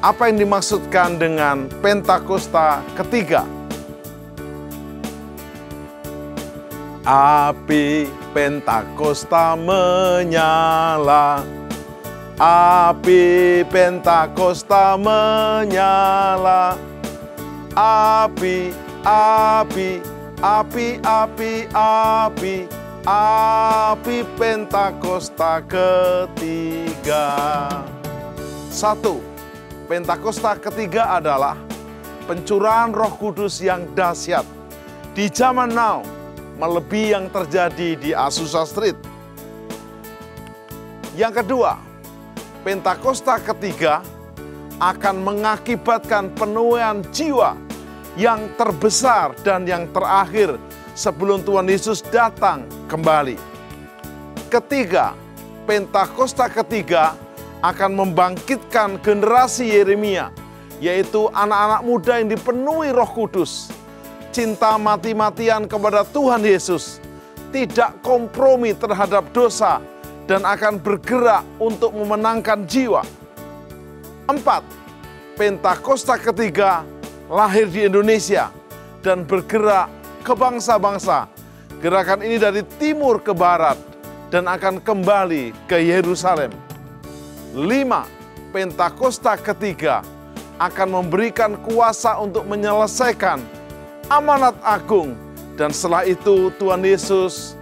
Apa yang dimaksudkan dengan Pentakosta ketiga? Api Pentakosta menyala, api Pentakosta menyala, api, api, api, api, api, api Pentakosta ketiga. 1. Pentakosta ketiga adalah pencurahan Roh Kudus yang dahsyat di zaman now, melebihi yang terjadi di Azusa Street. Yang kedua, Pentakosta ketiga akan mengakibatkan penuaian jiwa yang terbesar dan yang terakhir sebelum Tuhan Yesus datang kembali. Ketiga, Pentakosta ketiga akan membangkitkan generasi Yeremia, yaitu anak-anak muda yang dipenuhi Roh Kudus, cinta mati-matian kepada Tuhan Yesus, tidak kompromi terhadap dosa, dan akan bergerak untuk memenangkan jiwa. 4. Pentakosta ketiga lahir di Indonesia dan bergerak ke bangsa-bangsa. Gerakan ini dari timur ke barat dan akan kembali ke Yerusalem. 5. Pentakosta ketiga akan memberikan kuasa untuk menyelesaikan amanat agung, dan setelah itu Tuhan Yesus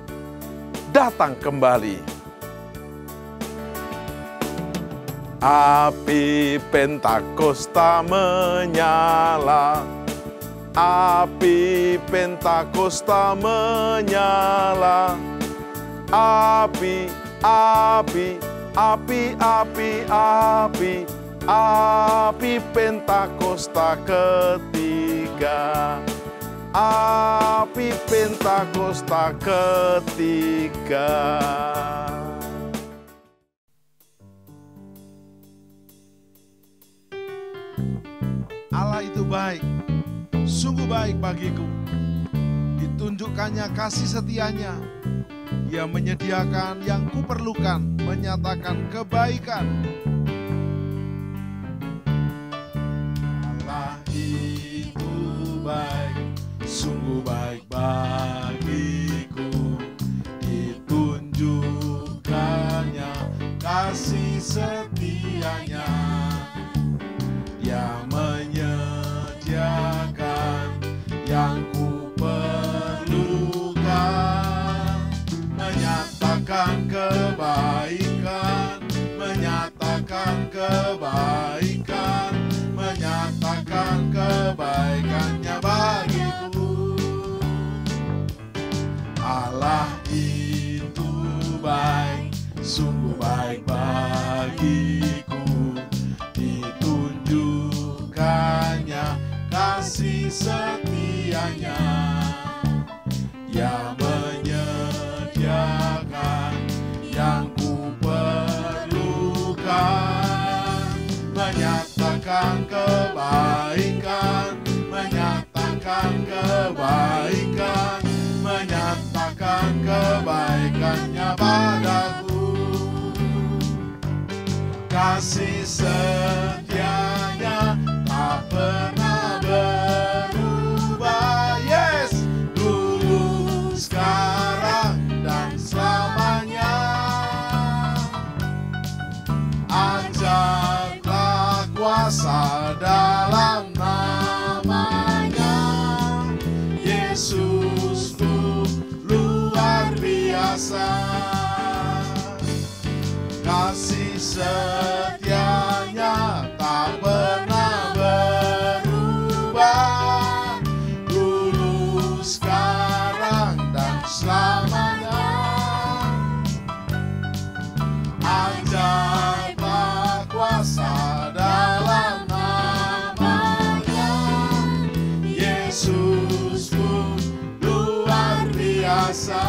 datang kembali. Api Pentakosta menyala, api Pentakosta menyala, api, api, api, api, api, api Pentakosta ketiga. Api Pentakosta ketiga. Allah itu baik, sungguh baik bagiku. Ditunjukkannya kasih setianya. Dia menyediakan yang kuperlukan, menyatakan kebaikan. Allah itu baik, sungguh baik bagiku. Ditunjukkannya kasih setianya. Dia menyediakan yang kuperlukan, menyatakan kebaikan, menyatakan kebaikan, menyatakan kebaikannya bagiku. Allah itu baik, sungguh baik bagiku. Ditunjukkannya kasih setianya. Dia menyediakan yang kuperlukan, menyatakan kebaikan, menyatakan kebaikan, menyatakan kebaikannya padaku. Kasih setianya tak pernah berubah. Yes, dulu, sekarang, dan selamanya. Ajaklah kuasa dalam namanya. Yesus tuh luar biasa. Kasih setianya tak pernah berubah. Dulu, sekarang, dan selamanya. Ajaiblah kuasa dalam namanya. Yesus pun luar biasa.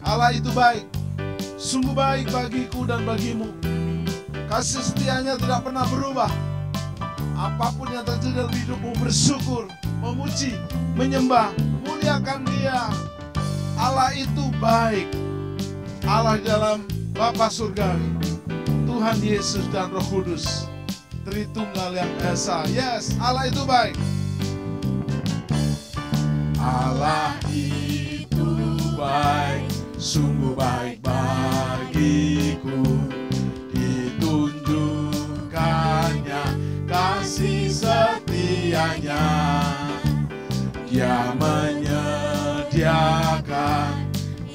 Allah itu baik, sungguh baik bagiku dan bagimu. Kasih setianya tidak pernah berubah. Apapun yang terjadi dalam hidupmu, bersyukur, memuji, menyembah, muliakan Dia. Allah itu baik. Allah di dalam Bapa Surgawi. Tuhan Yesus dan Roh Kudus, Tritunggal yang Esa. Yes, Allah itu baik. Allah itu baik, sungguh baik bagiku. Ditunjukkannya kasih setianya. Dia menyediakan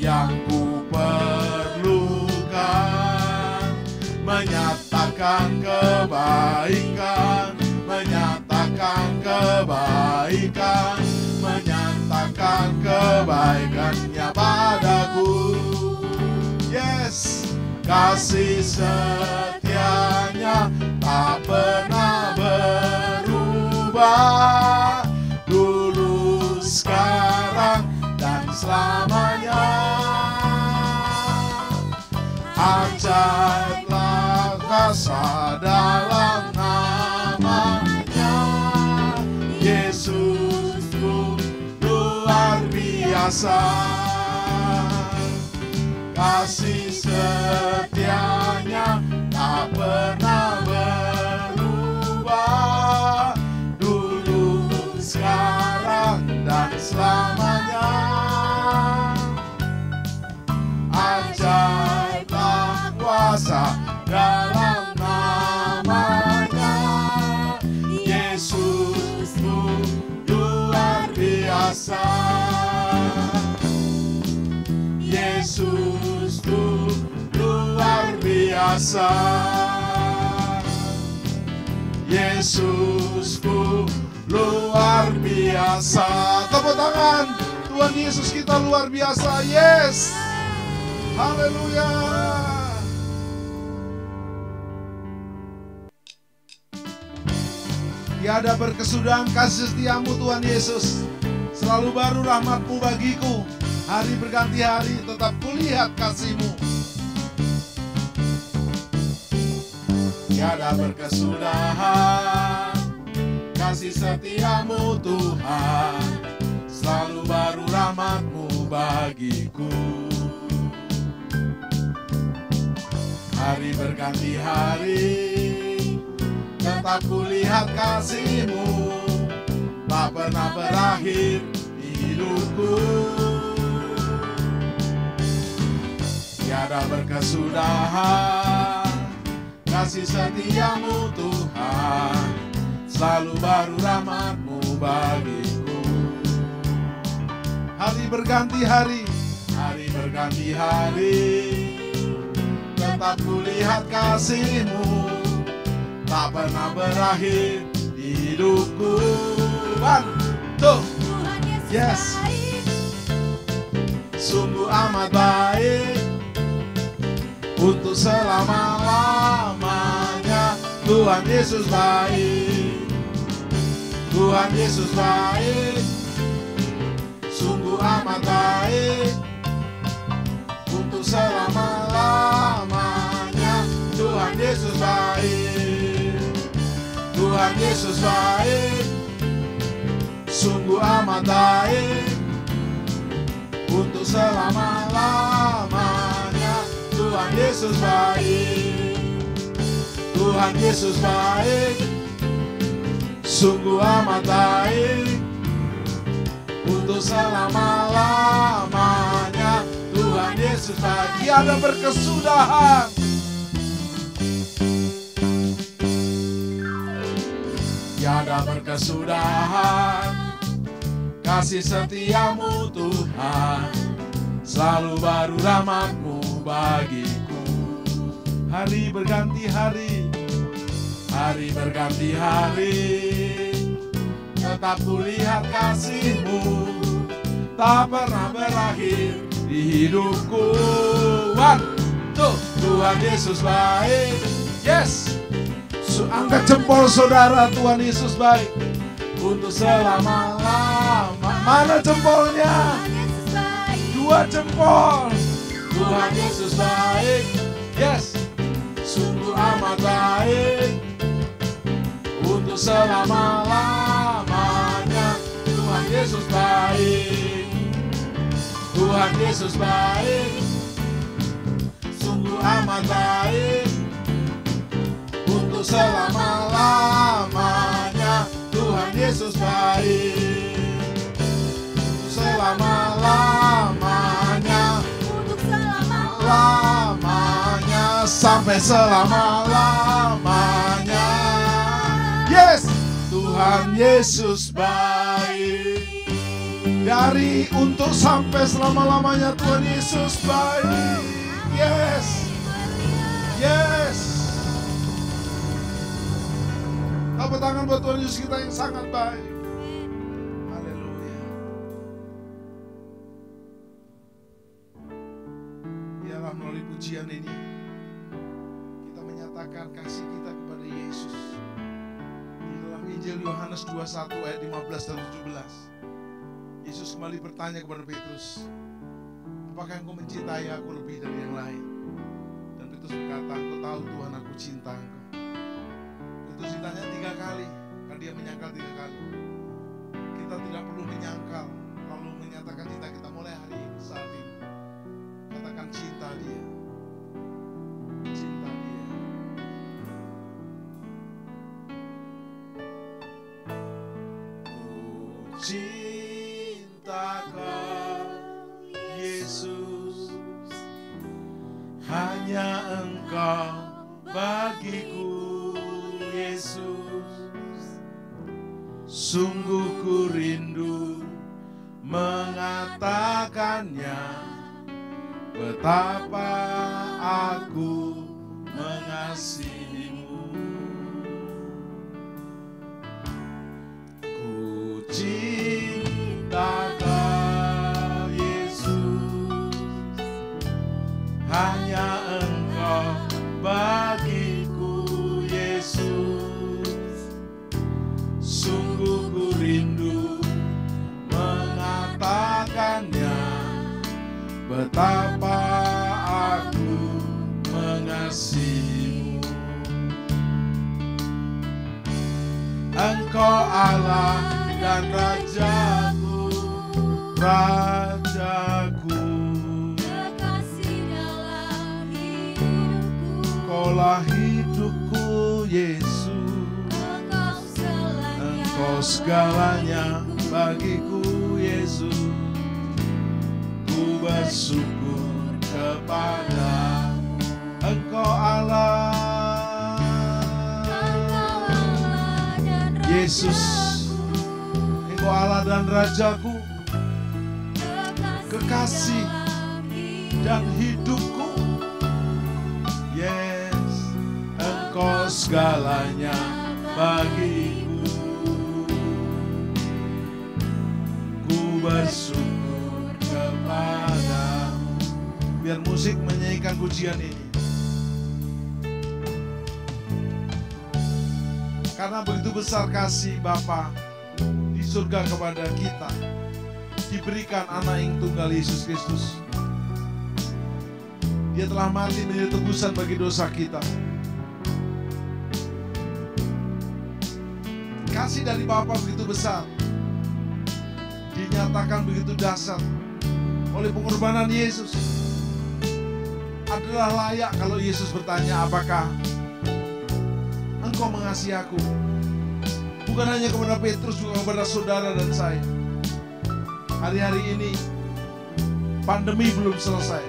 yang ku perlukan, menyatakan kebaikan, menyatakan kebaikan, menyatakan kebaikannya padaku. Yes, kasih setianya tak pernah berubah, dulu, sekarang, dan selamanya. Ajaiblah kuasa dalam namanya, Yesusku luar biasa. Kasih setianya tak pernah berubah, dulu, sekarang, dan selamanya. Ajaiblah kuasa dalam namanya, Yesusku luar biasa. Yesusku luar biasa. Yesusku luar biasa. Tepuk tangan, Tuhan Yesus kita luar biasa. Yes, haleluya. Tiada berkesudahan kasih setiamu Tuhan Yesus. Selalu baru rahmat-Mu bagiku. Hari berganti hari tetap kulihat kasih-Mu. Tiada berkesudahan kasih setiamu Tuhan. Selalu baru rahmat-Mu bagiku. Hari berganti hari tetap kulihat kasih-Mu. Tak pernah berakhir di hidupku. Tiada berkesudahan kasih setiamu Tuhan. Selalu baru rahmat-Mu bagiku. Hari berganti hari, hari berganti hari, tetap kulihat kasih-Mu. Tak pernah berakhir di hidupku. One, two, yes. Sungguh amat baik, untuk selama-lamanya. Tuhan Yesus baik, Tuhan Yesus baik, sungguh amat baik, untuk selama-lamanya. Tuhan Yesus baik, Tuhan Yesus baik, sungguh amat baik, untuk selama-lamanya. Tuhan Yesus baik, Tuhan Yesus baik, sungguh amat baik, untuk selama-lamanya. Tuhan Yesus baik. Tiada berkesudahan, tiada berkesudahan kasih setiamu Tuhan. Selalu baru rahmat-Mu bagiku. Hari berganti hari, hari berganti hari, tetap kulihat kasih-Mu. Tak pernah berakhir di hidupku. One, two. Tuhan Yesus baik. Yes. Angkat jempol saudara, Tuhan Yesus baik untuk selama-lama. Mana jempolnya? Dua jempol. Tuhan Yesus baik. Yes. Sungguh amat baik untuk selama-lamanya. Tuhan Yesus baik, Tuhan Yesus baik, sungguh amat baik untuk selama-lamanya. Tuhan Yesus baik selama-lamanya, untuk selama-lamanya, sampai selama-lamanya. Yes, Tuhan Yesus baik. Dari untuk sampai selama-lamanya Tuhan Yesus baik. Yes, yes. Tepuk tangan buat Tuhan Yesus kita yang sangat baik. Haleluya. Biarlah melalui pujian ini kita menyatakan kasih kita kepada Yesus. Di dalam Injil Yohanes 21 ayat 15 dan 17. Yesus kembali bertanya kepada Petrus, apakah engkau mencintai aku lebih dari yang lain? Dan Petrus berkata, engkau tahu Tuhan, aku cinta engkau. Petrus ditanya 3 kali, kan dia menyangkal 3 kali. Kita tidak perlu menyangkal, lalu menyatakan cinta kita mulai hari ini, saat ini. Katakan cinta dia. Cinta dia. Cintakan Yesus, hanya Engkau bagiku Yesus. Sungguh ku rindu mengatakannya, betapa aku mengasihimu. Ku cintakan Yesus, hanya Engkau bagiku Yesus. Sungguh ku rindu mengatakannya, betapa aku mengasihimu. Engkau Allah dan Rajaku, Rajaku. kekasih dalam hidupku. Engkaulah hidupku Yesus, Engkau segalanya bagiku Yesus. Ku bersyukur kepadamu, Engkau Allah, Yesus, Engkau Allah dan Rajaku, kekasih dan hidupku. Yes, Engkau segalanya bagiku. Ku bersyukur kepadamu. Biar musik menyanyikan pujian ini. Karena begitu besar kasih Bapa di surga kepada kita, diberikan anak yang tunggal Yesus Kristus. Dia telah mati menjadi tebusan bagi dosa kita. Kasih dari Bapa begitu besar, dinyatakan begitu dahsyat oleh pengorbanan Yesus. Adalah layak kalau Yesus bertanya, apakah Engkau mengasihi aku? Bukan hanya kepada Petrus, juga kepada saudara dan saya. Hari-hari ini pandemi belum selesai,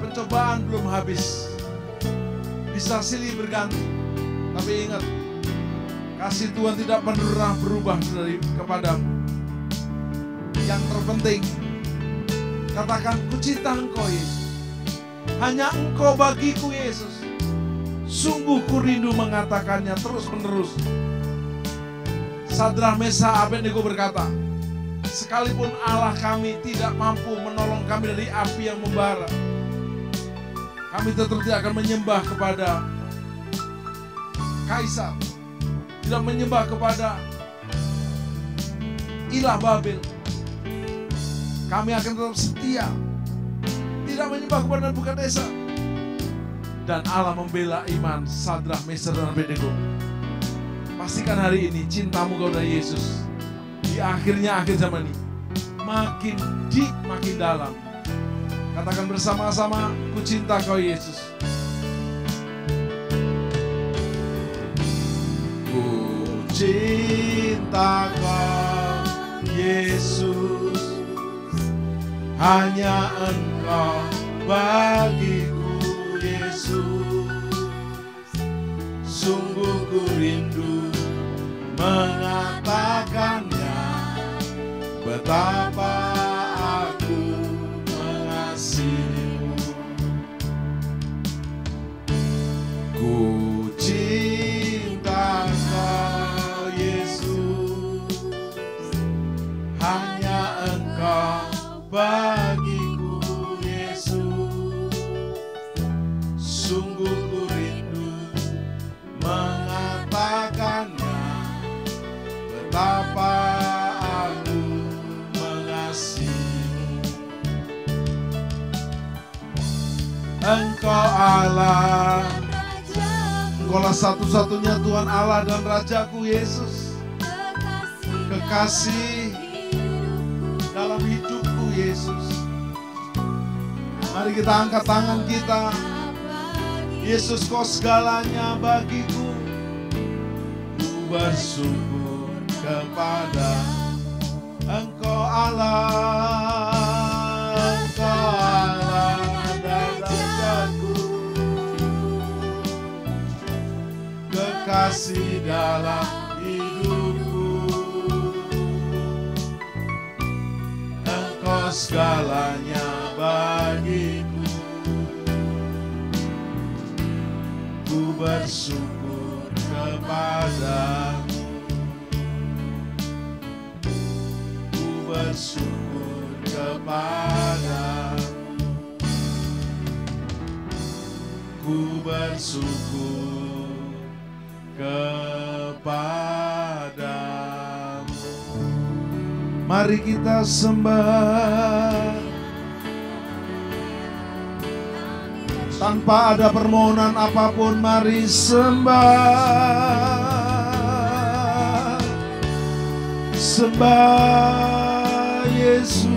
pencobaan belum habis, bisa silih berganti. Tapi ingat, kasih Tuhan tidak pernah berubah dari kepadamu. Yang terpenting, katakan, ku cinta Engkau Yesus, hanya Engkau bagiku Yesus. Sungguh ku rindu mengatakannya terus-menerus. Sadrak, Mesak, Abednego berkata, sekalipun Allah kami tidak mampu menolong kami dari api yang membara, kami tetap tidak akan menyembah kepada Kaisar, tidak menyembah kepada ilah Babel. Kami akan tetap setia, tidak menyembah kepada Nebukadnezar. Dan Allah membela iman Sadrak, Mesak, dan Abednego. Pastikan hari ini cintamu kepada Yesus di akhirnya akhir zaman ini makin deep, makin dalam. Katakan bersama-sama, ku cinta Kau Yesus. cinta Kau Yesus, hanya Engkau bagiku Yesus. Sungguh ku rindu mengatakannya, betapa aku mengasihimu. Ku cinta Kau Yesus, hanya Engkau bagiku Yesus. Sungguh ku rindu mengatakannya, betapa aku mengasihimu. Engkau Allah, Engkaulah satu-satunya Tuhan Allah dan Rajaku Yesus. Kekasih dalam hidupku Yesus. Mari kita angkat tangan kita. Yesus, Kau segalanya bagiku. Ku bersyukur kepada-Mu. Engkau Allah, Engkau Allah dan Rajaku. Kekasih dalam hidupku. Engkau segalanya bagiku. Ku bersyukur kepada-Mu. Ku bersyukur kepada-Mu. Ku bersyukur kepada-Mu. Mari kita sembah. Tanpa ada permohonan apapun, mari sembah. Sembah Yesus.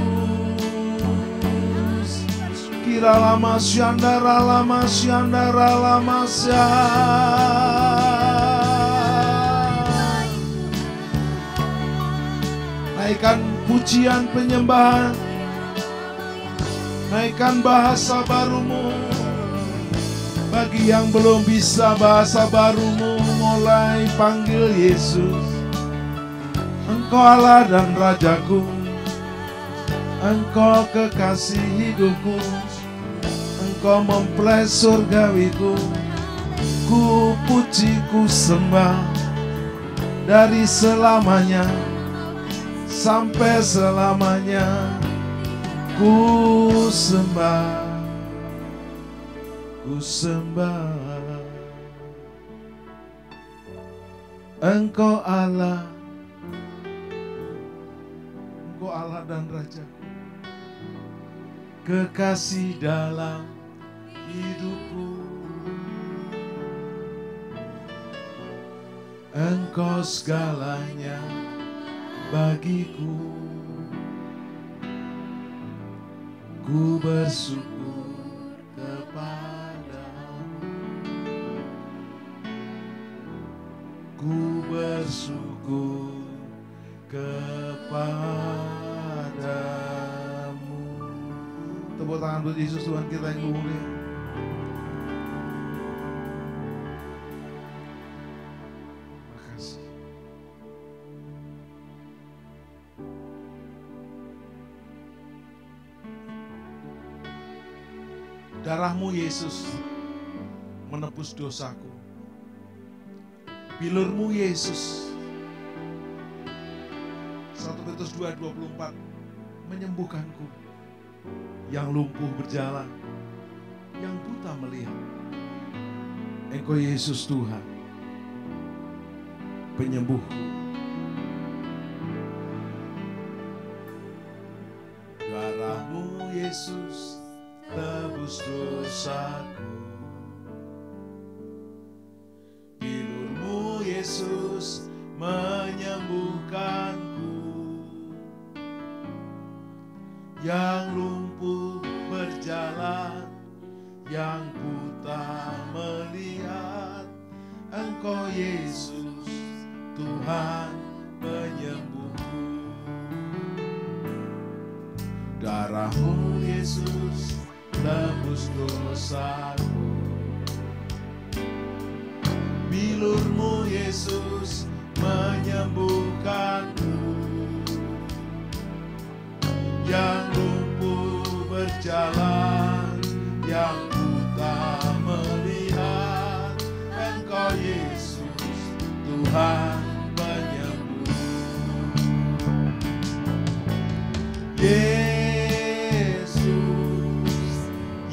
Kira lama syandara lama syandara lama syandara. Naikkan pujian penyembahan. Naikkan bahasa barumu. Bagi yang belum bisa bahasa barumu, mulai panggil Yesus. Engkau Allah dan Rajaku, Engkau kekasih hidupku, Engkau mempelai surgawiku. Ku puji, ku sembah dari selamanya sampai selamanya. Ku sembah, ku sembah. Engkau Allah, Engkau Allah dan Rajaku, kekasih dalam hidupku. Engkau segalanya bagiku. Ku bersyukur kepada-Mu. Ku bersyukur kepada-Mu. Tepuk tangan buat Yesus, Tuhan kita yang mulia. Makasih. Darah-Mu Yesus menebus dosaku. Bilur-Mu Yesus, 1 Petrus 2:24, menyembuhkanku. Yang lumpuh berjalan, yang buta melihat. Engkau Yesus Tuhan, penyembuhku. Darah-Mu Yesus tebus dosaku. Bilur-Mu Yesus menyembuhkanku. Yang lumpuh berjalan, yang buta melihat. Engkau Yesus Tuhan penyembuhku. Darah-Mu Yesus tebus dosaku. Bilur-Mu Yesus menyembuhkanku. Yang lumpuh berjalan, yang buta melihat, Engkau Yesus Tuhan penyembuh. Yesus,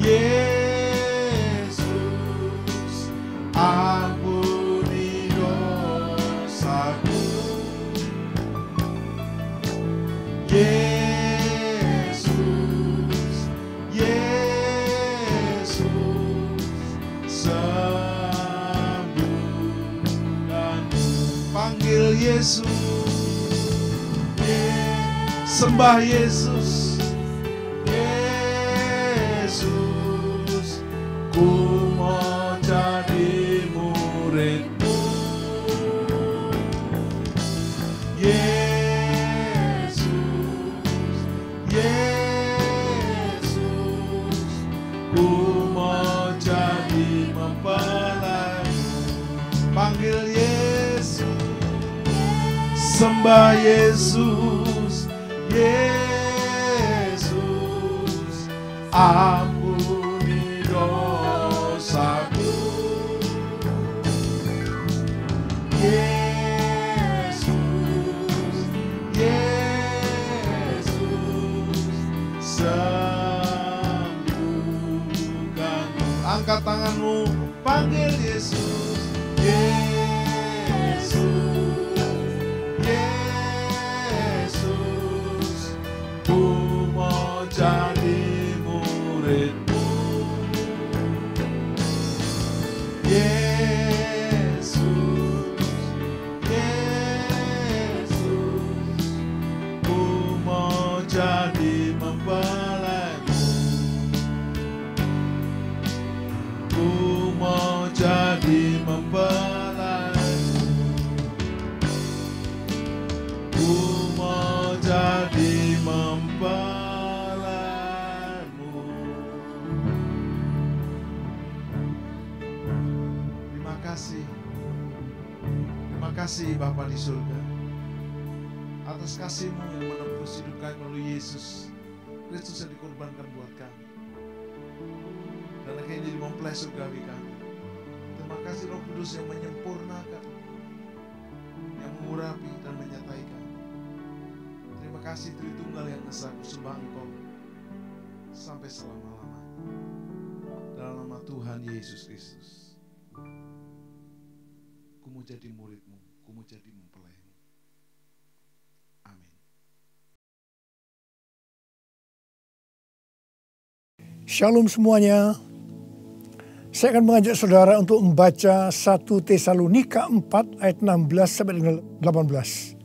Yesus, ampuni dosaku. Yesus, Yesus, sembuhkanku. Panggil Yesus, sembah Yesus, Yesus, ku mau jadi murid-Mu. Yesus, Yesus, ku mau jadi mempelai-Mu. Panggil Yesus, sembah Yesus, Yesus, ampuni dosaku. Yesus, Yesus, sembuhkanku. Angkat tanganmu, panggil Yesus, Yesus, Yesus, ku mau jadi murid-Mu. Yesus, Yesus, ku mau jadi mempelai-Mu. Ku mau jadi mempelai-Mu. Ku mau jadi mempelai-Mu. Terima kasih. Terima kasih Bapa di surga, atas kasih-Mu yang menebus hidup kami melalui Yesus Kristus yang dikorbankan buat kami, dan akhirnya jadi mempelai surgawi kami. Terima kasih Roh Kudus yang menyempurnakan, yang mengurapi dan menyertai kami. Terima kasih Tritunggal yang Esa, ku sembah Engkau sampai selama-lamanya. Dalam nama Tuhan Yesus Kristus, ku mau jadi murid-Mu, ku mau jadi mempelai-Mu. Amin. Shalom semuanya. Saya akan mengajak saudara untuk membaca 1 Tesalonika 4 ayat 16 sampai dengan 18.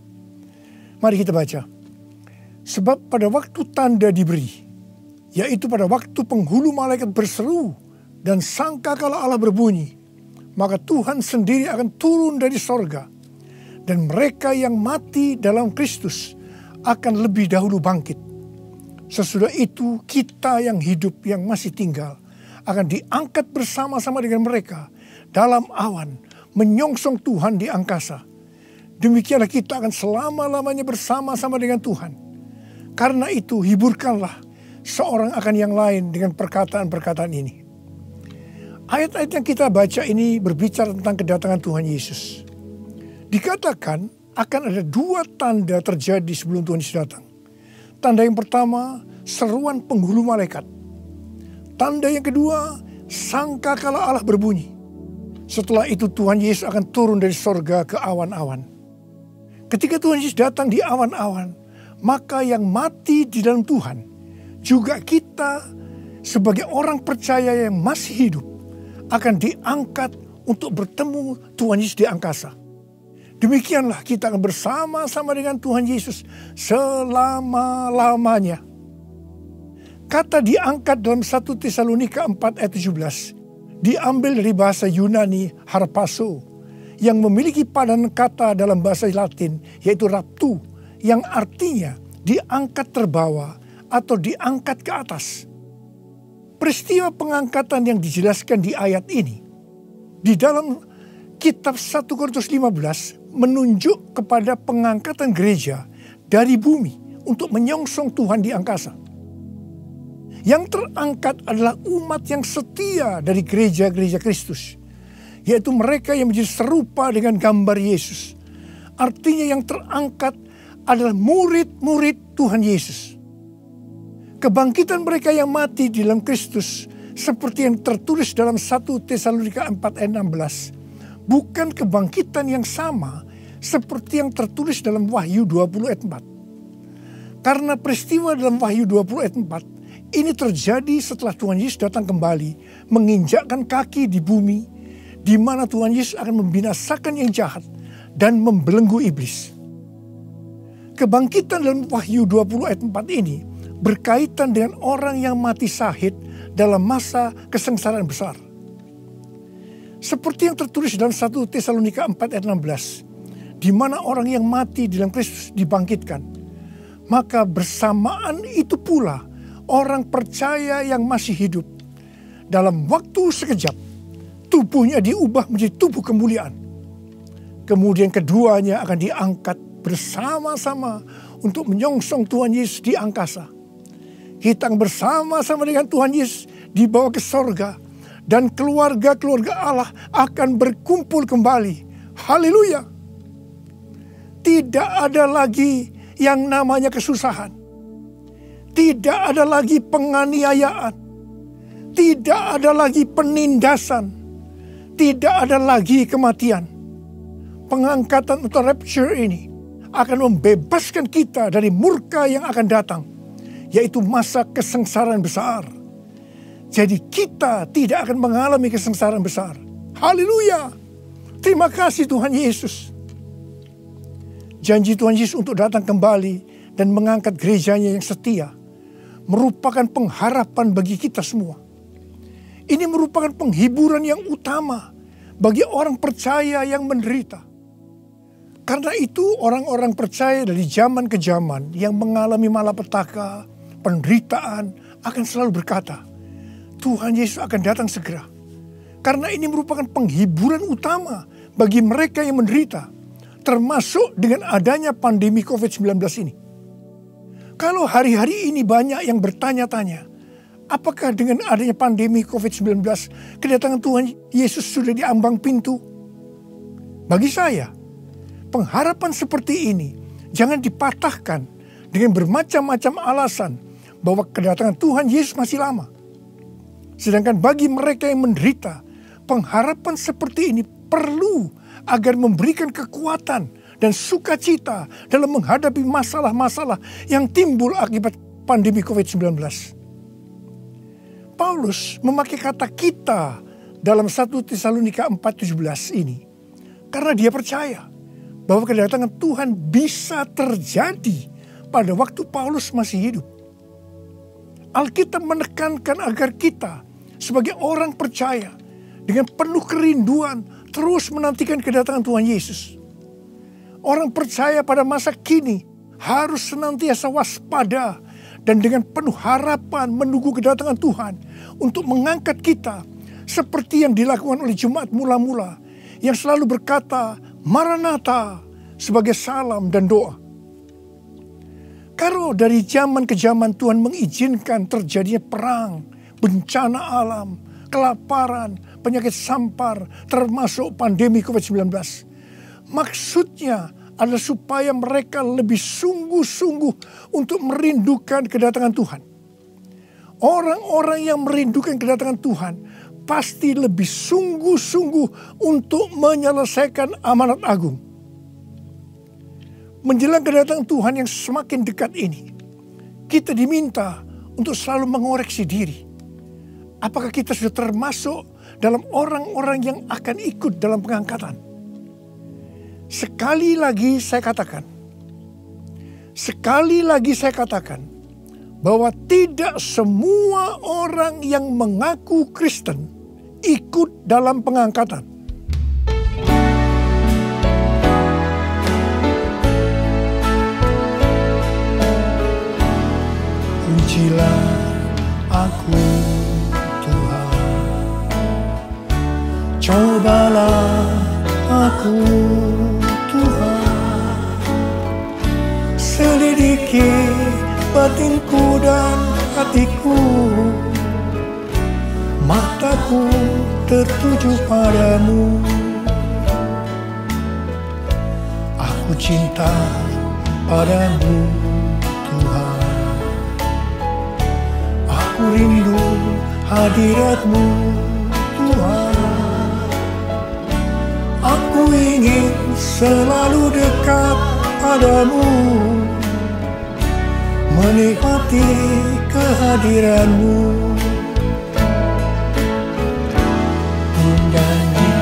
Mari kita baca. Sebab pada waktu tanda diberi, yaitu pada waktu penghulu malaikat berseru dan sangkakala Allah berbunyi, maka Tuhan sendiri akan turun dari sorga, dan mereka yang mati dalam Kristus akan lebih dahulu bangkit. Sesudah itu kita yang hidup yang masih tinggal akan diangkat bersama-sama dengan mereka dalam awan menyongsong Tuhan di angkasa. Demikianlah kita akan selama-lamanya bersama-sama dengan Tuhan. Karena itu hiburkanlah seorang akan yang lain dengan perkataan-perkataan ini. Ayat-ayat yang kita baca ini berbicara tentang kedatangan Tuhan Yesus. Dikatakan akan ada 2 tanda terjadi sebelum Tuhan Yesus datang. Tanda yang pertama, seruan penghulu malaikat. Tanda yang kedua, sangkakala Allah berbunyi. Setelah itu Tuhan Yesus akan turun dari sorga ke awan-awan. Ketika Tuhan Yesus datang di awan-awan, maka yang mati di dalam Tuhan, juga kita sebagai orang percaya yang masih hidup, akan diangkat untuk bertemu Tuhan Yesus di angkasa. Demikianlah kita akan bersama-sama dengan Tuhan Yesus selama-lamanya. Kata diangkat dalam 1 Tesalonika 4 ayat 17 diambil dari bahasa Yunani harpaso, yang memiliki padanan kata dalam bahasa Latin, yaitu raptu, yang artinya diangkat terbawa atau diangkat ke atas. Peristiwa pengangkatan yang dijelaskan di ayat ini di dalam kitab 1 Korintus 15 menunjuk kepada pengangkatan gereja dari bumi untuk menyongsong Tuhan di angkasa. Yang terangkat adalah umat yang setia dari gereja-gereja Kristus, yaitu mereka yang menjadi serupa dengan gambar Yesus. Artinya yang terangkat adalah murid-murid Tuhan Yesus. Kebangkitan mereka yang mati di dalam Kristus, seperti yang tertulis dalam 1 Tesalonika 4 ayat 16, bukan kebangkitan yang sama seperti yang tertulis dalam Wahyu 20 ayat 4. Karena peristiwa dalam Wahyu 20 ayat 4 ini terjadi setelah Tuhan Yesus datang kembali menginjakkan kaki di bumi, di mana Tuhan Yesus akan membinasakan yang jahat dan membelenggu iblis. Kebangkitan dalam Wahyu 20 ayat 4 ini berkaitan dengan orang yang mati syahid dalam masa kesengsaraan besar. Seperti yang tertulis dalam 1 Tesalonika 4 ayat 16, di mana orang yang mati di dalam Kristus dibangkitkan. Maka bersamaan itu pula orang percaya yang masih hidup, dalam waktu sekejap tubuhnya diubah menjadi tubuh kemuliaan. Kemudian keduanya akan diangkat bersama-sama untuk menyongsong Tuhan Yesus di angkasa. Kita bersama-sama dengan Tuhan Yesus dibawa ke sorga. Dan keluarga-keluarga Allah akan berkumpul kembali. Haleluya. Tidak ada lagi yang namanya kesusahan. Tidak ada lagi penganiayaan. Tidak ada lagi penindasan. Tidak ada lagi kematian. Pengangkatan atau rapture ini akan membebaskan kita dari murka yang akan datang, yaitu masa kesengsaraan besar. Jadi kita tidak akan mengalami kesengsaraan besar. Haleluya. Terima kasih Tuhan Yesus. Janji Tuhan Yesus untuk datang kembali dan mengangkat gerejanya yang setia merupakan pengharapan bagi kita semua. Ini merupakan penghiburan yang utama bagi orang percaya yang menderita. Karena itu orang-orang percaya dari zaman ke zaman yang mengalami malapetaka, penderitaan akan selalu berkata, Tuhan Yesus akan datang segera. Karena ini merupakan penghiburan utama bagi mereka yang menderita, termasuk dengan adanya pandemi COVID-19 ini. Kalau hari-hari ini banyak yang bertanya-tanya, apakah dengan adanya pandemi COVID-19 kedatangan Tuhan Yesus sudah di ambang pintu? Bagi saya, pengharapan seperti ini jangan dipatahkan dengan bermacam-macam alasan bahwa kedatangan Tuhan Yesus masih lama. Sedangkan bagi mereka yang menderita, pengharapan seperti ini perlu agar memberikan kekuatan dan sukacita dalam menghadapi masalah-masalah yang timbul akibat pandemi COVID-19. Paulus memakai kata kita dalam 1 Tesalonika 4:17 ini karena dia percaya bahwa kedatangan Tuhan bisa terjadi pada waktu Paulus masih hidup. Alkitab menekankan agar kita sebagai orang percaya dengan penuh kerinduan terus menantikan kedatangan Tuhan Yesus. Orang percaya pada masa kini harus senantiasa waspada dan dengan penuh harapan menunggu kedatangan Tuhan untuk mengangkat kita seperti yang dilakukan oleh jemaat mula-mula yang selalu berkata Maranatha sebagai salam dan doa. Kalau dari zaman ke zaman Tuhan mengizinkan terjadinya perang, bencana alam, kelaparan, penyakit sampar, termasuk pandemi COVID-19. Maksudnya adalah supaya mereka lebih sungguh-sungguh untuk merindukan kedatangan Tuhan. Orang-orang yang merindukan kedatangan Tuhan pasti lebih sungguh-sungguh untuk menyelesaikan amanat agung. Menjelang kedatangan Tuhan yang semakin dekat ini, kita diminta untuk selalu mengoreksi diri. Apakah kita sudah termasuk dalam orang-orang yang akan ikut dalam pengangkatan? Sekali lagi saya katakan, bahwa tidak semua orang yang mengaku Kristen ikut dalam pengangkatan. Pujilah aku Tuhan. Cobalah aku Tuhan. Selidiki batinku dan hatiku. Mataku tertuju padamu. Aku cinta padamu Tuhan. Aku rindu hadirat-Mu Tuhan. Aku ingin selalu dekat padamu, menikmati kehadiran-Mu. Menyanyi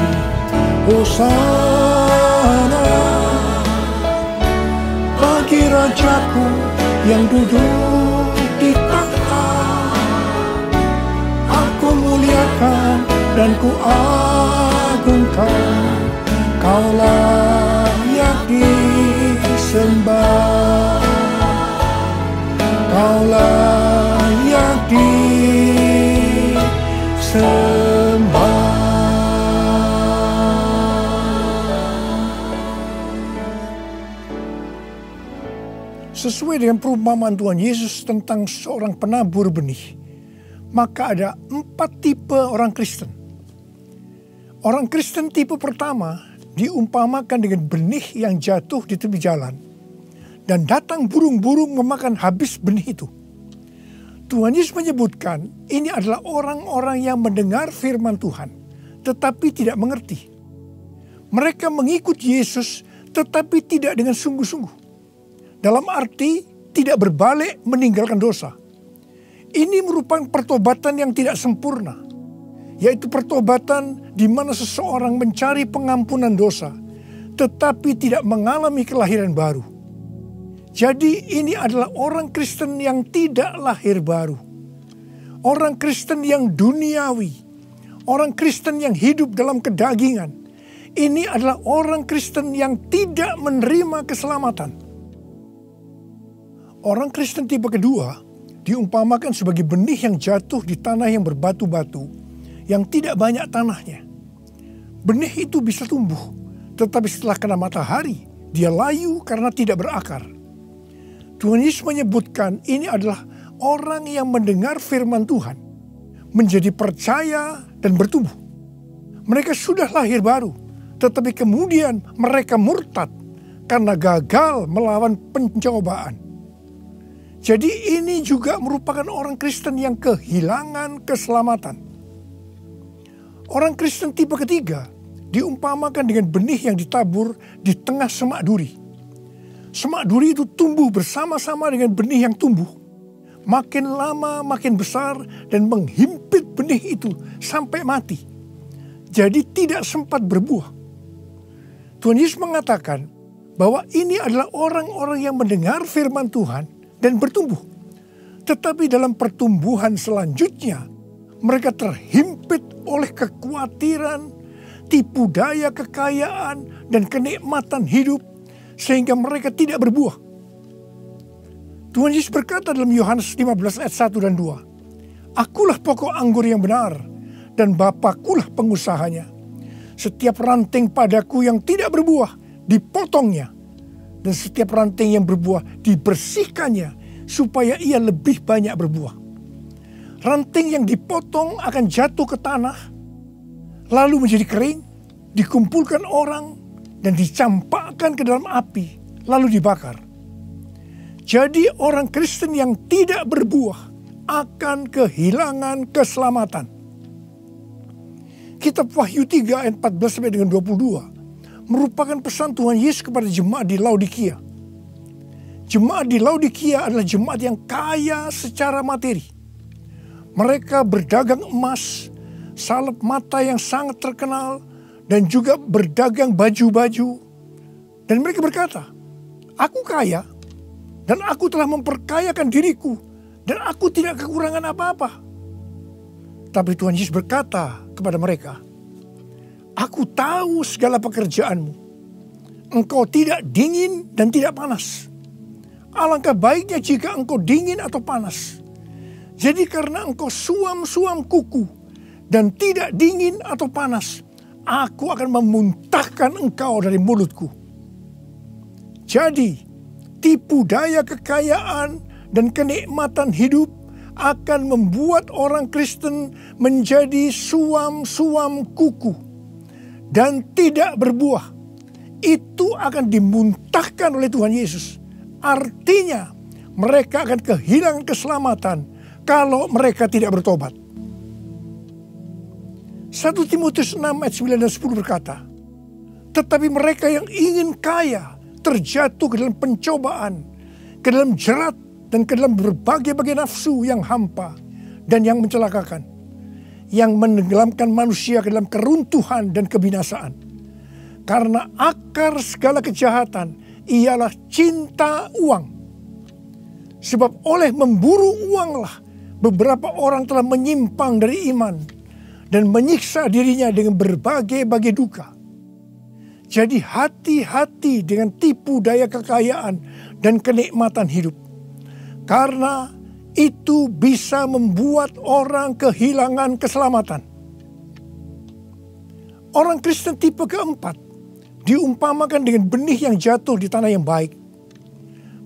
Hosana bagi Rajaku yang duduk di tahta. Aku muliakan dan ku agungkan, Kau layak disembah, Kau layak disembah. Sesuai dengan perumpamaan Tuhan Yesus tentang seorang penabur benih, maka ada 4 tipe orang Kristen. Orang Kristen tipe pertama diumpamakan dengan benih yang jatuh di tepi jalan, dan datang burung-burung memakan habis benih itu. Tuhan Yesus menyebutkan ini adalah orang-orang yang mendengar firman Tuhan, tetapi tidak mengerti. Mereka mengikut Yesus, tetapi tidak dengan sungguh-sungguh. Dalam arti tidak berbalik meninggalkan dosa. Ini merupakan pertobatan yang tidak sempurna, yaitu pertobatan di mana seseorang mencari pengampunan dosa, tetapi tidak mengalami kelahiran baru. Jadi ini adalah orang Kristen yang tidak lahir baru. Orang Kristen yang duniawi. Orang Kristen yang hidup dalam kedagingan. Ini adalah orang Kristen yang tidak menerima keselamatan. Orang Kristen tipe kedua diumpamakan sebagai benih yang jatuh di tanah yang berbatu-batu, yang tidak banyak tanahnya. Benih itu bisa tumbuh, tetapi setelah kena matahari, dia layu karena tidak berakar. Tuhan Yesus menyebutkan ini adalah orang yang mendengar firman Tuhan, menjadi percaya dan bertumbuh. Mereka sudah lahir baru, tetapi kemudian mereka murtad karena gagal melawan pencobaan. Jadi ini juga merupakan orang Kristen yang kehilangan keselamatan. Orang Kristen tipe ketiga diumpamakan dengan benih yang ditabur di tengah semak duri. Semak duri itu tumbuh bersama-sama dengan benih yang tumbuh. Makin lama makin besar dan menghimpit benih itu sampai mati. Jadi tidak sempat berbuah. Tuhan Yesus mengatakan bahwa ini adalah orang-orang yang mendengar firman Tuhan dan bertumbuh. Tetapi dalam pertumbuhan selanjutnya, mereka terhimpit oleh kekhawatiran, tipu daya kekayaan, dan kenikmatan hidup, sehingga mereka tidak berbuah. Tuhan Yesus berkata dalam Yohanes 15 ayat 1 dan 2, Akulah pokok anggur yang benar, dan Bapakulah pengusahanya. Setiap ranting padaku yang tidak berbuah, dipotongnya. Dan setiap ranting yang berbuah dibersihkannya supaya ia lebih banyak berbuah. Ranting yang dipotong akan jatuh ke tanah, lalu menjadi kering, dikumpulkan orang, dan dicampakkan ke dalam api, lalu dibakar. Jadi orang Kristen yang tidak berbuah akan kehilangan keselamatan. Kitab Wahyu 3 ayat 14 sampai dengan 22 merupakan pesan Tuhan Yesus kepada jemaat di Laodikia. Jemaat di Laodikia adalah jemaat yang kaya secara materi. Mereka berdagang emas, salep mata yang sangat terkenal, dan juga berdagang baju-baju. Dan mereka berkata, Aku kaya, dan aku telah memperkayakan diriku, dan aku tidak kekurangan apa-apa. Tapi Tuhan Yesus berkata kepada mereka, Aku tahu segala pekerjaanmu. Engkau tidak dingin dan tidak panas. Alangkah baiknya jika engkau dingin atau panas. Jadi karena engkau suam-suam kuku dan tidak dingin atau panas, aku akan memuntahkan engkau dari mulutku. Jadi, tipu daya kekayaan dan kenikmatan hidup akan membuat orang Kristen menjadi suam-suam kuku dan tidak berbuah. Itu akan dimuntahkan oleh Tuhan Yesus. Artinya, mereka akan kehilangan keselamatan kalau mereka tidak bertobat. 1 Timotius 6 ayat 9 dan 10 berkata, tetapi mereka yang ingin kaya terjatuh ke dalam pencobaan, ke dalam jerat, dan ke dalam berbagai-bagai nafsu yang hampa dan yang mencelakakan, yang menenggelamkan manusia ke dalam keruntuhan dan kebinasaan. Karena akar segala kejahatan ialah cinta uang. Sebab oleh memburu uanglah beberapa orang telah menyimpang dari iman dan menyiksa dirinya dengan berbagai-bagai duka. Jadi hati-hati dengan tipu daya kekayaan dan kenikmatan hidup. Karena itu bisa membuat orang kehilangan keselamatan. Orang Kristen tipe keempat diumpamakan dengan benih yang jatuh di tanah yang baik.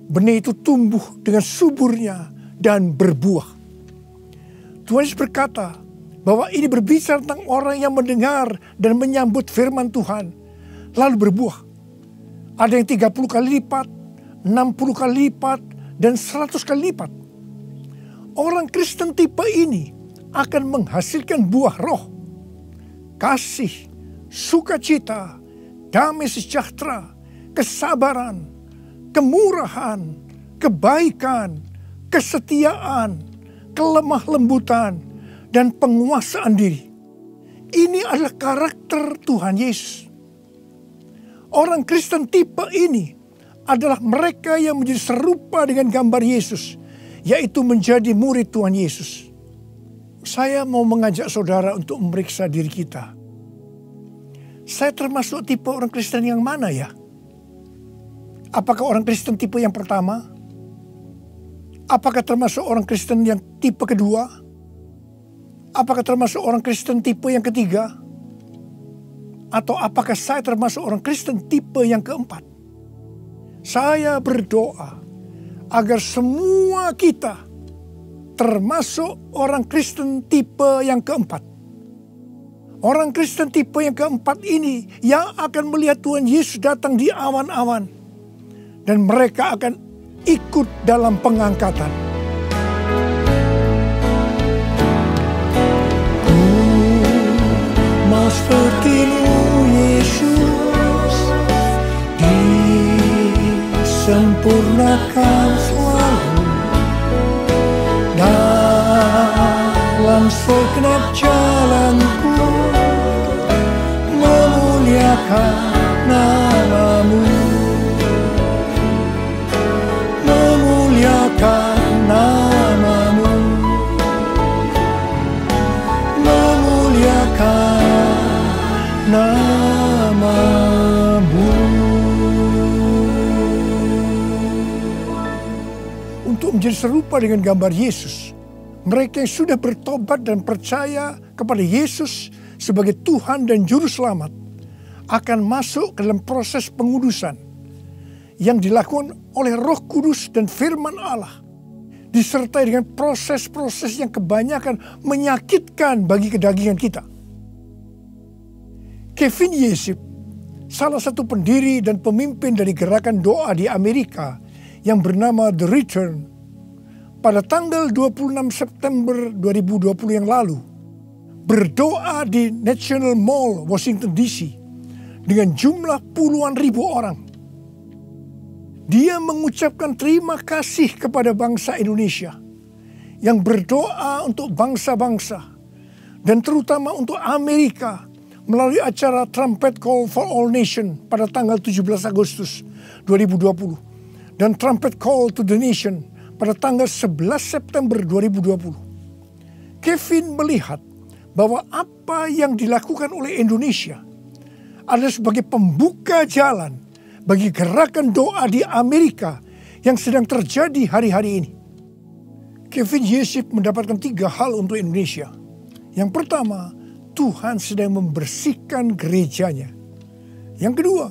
Benih itu tumbuh dengan suburnya dan berbuah. Tuhan Yesus berkata bahwa ini berbicara tentang orang yang mendengar dan menyambut firman Tuhan, lalu berbuah. Ada yang 30 kali lipat, 60 kali lipat, dan 100 kali lipat. Orang Kristen tipe ini akan menghasilkan buah roh, kasih, sukacita, damai sejahtera, kesabaran, kemurahan, kebaikan, kesetiaan, kelemah lembutan, dan penguasaan diri. Ini adalah karakter Tuhan Yesus. Orang Kristen tipe ini adalah mereka yang menjadi serupa dengan gambar Yesus, yaitu menjadi murid Tuhan Yesus. Saya mau mengajak saudara untuk memeriksa diri kita. Saya termasuk tipe orang Kristen yang mana ya? Apakah orang Kristen tipe yang pertama? Apakah termasuk orang Kristen yang tipe kedua? Apakah termasuk orang Kristen tipe yang ketiga? Atau apakah saya termasuk orang Kristen tipe yang keempat? Saya berdoa agar semua kita termasuk orang Kristen tipe yang keempat. Orang Kristen tipe yang keempat ini yang akan melihat Tuhan Yesus datang di awan-awan. Dan mereka akan ikut dalam pengangkatan. Mau seperti-Mu Yesus, disempurnakan selalu dalam segenap jalanku, memuliakan nama-Mu, memuliakan nama-Mu, memuliakan nama-Mu. Untuk menjadi serupa dengan gambar Yesus, mereka yang sudah bertobat dan percaya kepada Yesus sebagai Tuhan dan Juru Selamat akan masuk ke dalam proses pengudusan yang dilakukan oleh Roh Kudus dan firman Allah, disertai dengan proses-proses yang kebanyakan menyakitkan bagi kedagingan kita. Kevin Yesip, salah satu pendiri dan pemimpin dari gerakan doa di Amerika yang bernama The Return, pada tanggal 26 September 2020 yang lalu, berdoa di National Mall, Washington DC, dengan jumlah puluhan ribu orang. Dia mengucapkan terima kasih kepada bangsa Indonesia yang berdoa untuk bangsa-bangsa dan terutama untuk Amerika melalui acara Trumpet Call for All Nation pada tanggal 17 Agustus 2020 dan Trumpet Call to the Nation pada tanggal 11 September 2020. Kevin melihat bahwa apa yang dilakukan oleh Indonesia adalah sebagai pembuka jalan bagi gerakan doa di Amerika yang sedang terjadi hari-hari ini. Kevin Yesip mendapatkan 3 hal untuk Indonesia. Yang pertama, Tuhan sedang membersihkan gerejanya. Yang kedua,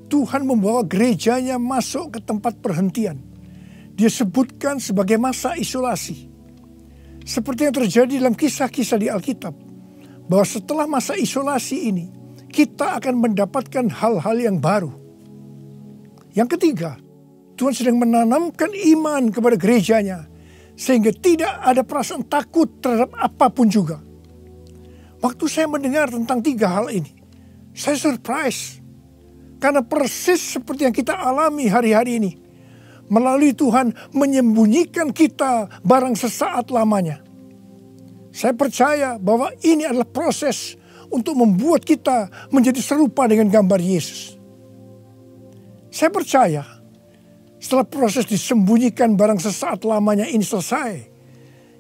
Tuhan membawa gerejanya masuk ke tempat perhentian. Dia sebutkan sebagai masa isolasi. Seperti yang terjadi dalam kisah-kisah di Alkitab, bahwa setelah masa isolasi ini, kita akan mendapatkan hal-hal yang baru. Yang ketiga, Tuhan sedang menanamkan iman kepada gerejanya, sehingga tidak ada perasaan takut terhadap apapun juga. Waktu saya mendengar tentang 3 hal ini, saya surprise. Karena persis seperti yang kita alami hari-hari ini. Melalui Tuhan menyembunyikan kita barang sesaat lamanya. Saya percaya bahwa ini adalah proses untuk membuat kita menjadi serupa dengan gambar Yesus. Saya percaya setelah proses disembunyikan barang sesaat lamanya ini selesai,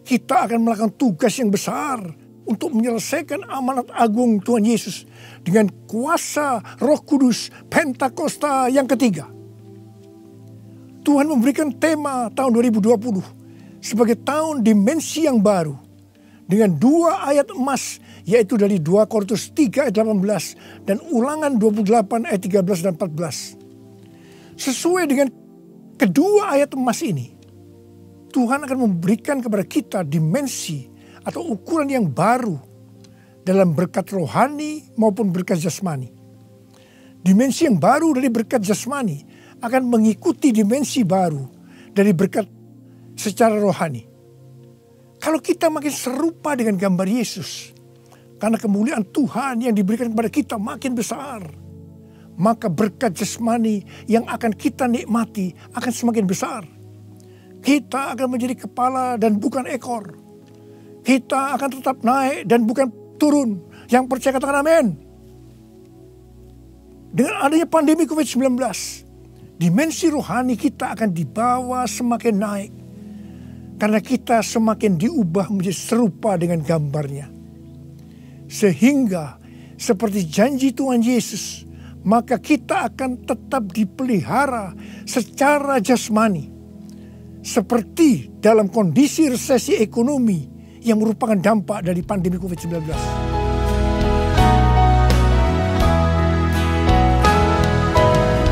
kita akan melakukan tugas yang besar untuk menyelesaikan amanat agung Tuhan Yesus dengan kuasa Roh Kudus Pentakosta yang ketiga. Tuhan memberikan tema tahun 2020 sebagai tahun dimensi yang baru dengan 2 ayat emas, yaitu dari 2 Korintus 3 ayat 18 dan Ulangan 28 ayat 13 dan 14. Sesuai dengan kedua ayat emas ini, Tuhan akan memberikan kepada kita dimensi atau ukuran yang baru dalam berkat rohani maupun berkat jasmani. Dimensi yang baru dari berkat jasmani akan mengikuti dimensi baru dari berkat secara rohani. Kalau kita makin serupa dengan gambar Yesus, karena kemuliaan Tuhan yang diberikan kepada kita makin besar, maka berkat jasmani yang akan kita nikmati akan semakin besar. Kita akan menjadi kepala dan bukan ekor. Kita akan tetap naik dan bukan turun. Yang percaya katakan amin. Dengan adanya pandemi COVID-19, dimensi rohani kita akan dibawa semakin naik. Karena kita semakin diubah menjadi serupa dengan gambarnya. Sehingga seperti janji Tuhan Yesus, maka kita akan tetap dipelihara secara jasmani. Seperti dalam kondisi resesi ekonomi yang merupakan dampak dari pandemi COVID-19.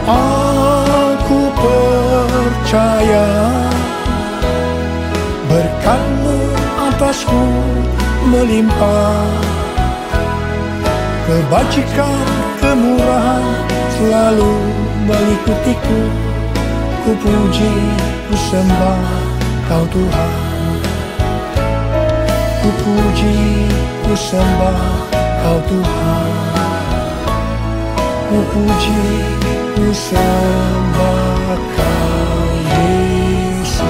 Aku percaya berkat-Mu atasku melimpah, kebajikan, kemurahan selalu mengikutiku. Ku puji, ku sembah Kau Tuhan. Ku puji, ku sembah Kau Tuhan. Ku puji, ku sembah Kau Yesus.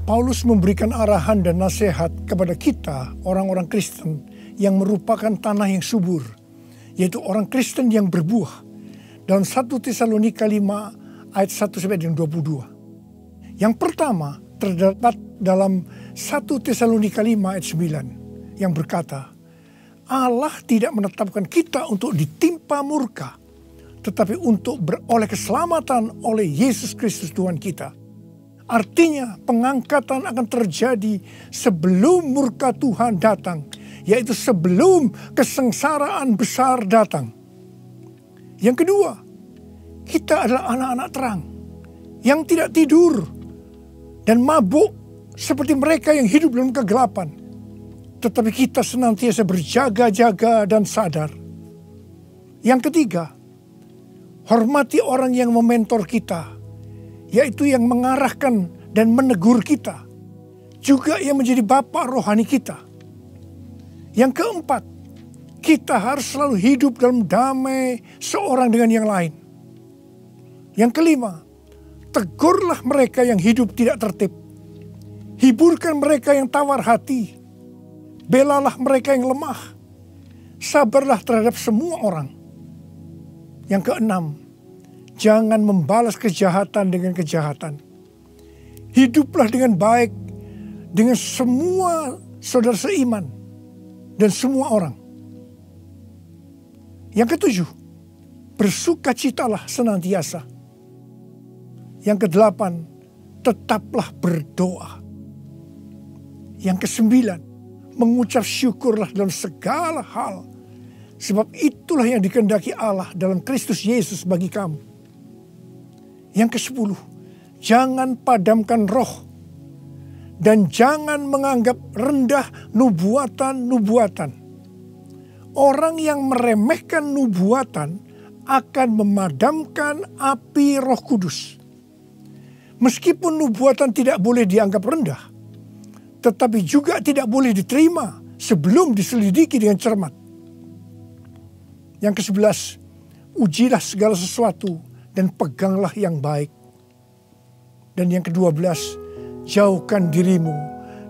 Paulus memberikan arahan dan nasihat kepada kita, orang-orang Kristen yang merupakan tanah yang subur, yaitu orang Kristen yang berbuah. Dalam 1 Tesalonika 5 ayat 1-22. Yang pertama terdapat dalam 1 Tesalonika 5 ayat 9 yang berkata, Allah tidak menetapkan kita untuk ditimpa murka, tetapi untuk beroleh keselamatan oleh Yesus Kristus Tuhan kita. Artinya pengangkatan akan terjadi sebelum murka Tuhan datang, yaitu sebelum kesengsaraan besar datang. Yang kedua, kita adalah anak-anak terang yang tidak tidur dan mabuk seperti mereka yang hidup dalam kegelapan. Tetapi kita senantiasa berjaga-jaga dan sadar. Yang ketiga, hormati orang yang mementor kita, yaitu yang mengarahkan dan menegur kita, juga yang menjadi bapa rohani kita. Yang keempat, kita harus selalu hidup dalam damai seorang dengan yang lain. Yang kelima, tegurlah mereka yang hidup tidak tertib. Hiburkan mereka yang tawar hati. Belalah mereka yang lemah. Sabarlah terhadap semua orang. Yang keenam, jangan membalas kejahatan dengan kejahatan. Hiduplah dengan baik dengan semua saudara seiman dan semua orang. Yang ketujuh, bersukacitalah senantiasa. Yang kedelapan, tetaplah berdoa. Yang kesembilan, mengucap syukurlah dalam segala hal. Sebab itulah yang dikehendaki Allah dalam Kristus Yesus bagi kamu. Yang kesepuluh, jangan padamkan roh. Dan jangan menganggap rendah nubuatan-nubuatan. Orang yang meremehkan nubuatan akan memadamkan api Roh Kudus. Meskipun nubuatan tidak boleh dianggap rendah, tetapi juga tidak boleh diterima sebelum diselidiki dengan cermat. Yang ke-11, ujilah segala sesuatu dan peganglah yang baik. Dan yang ke-12, jauhkan dirimu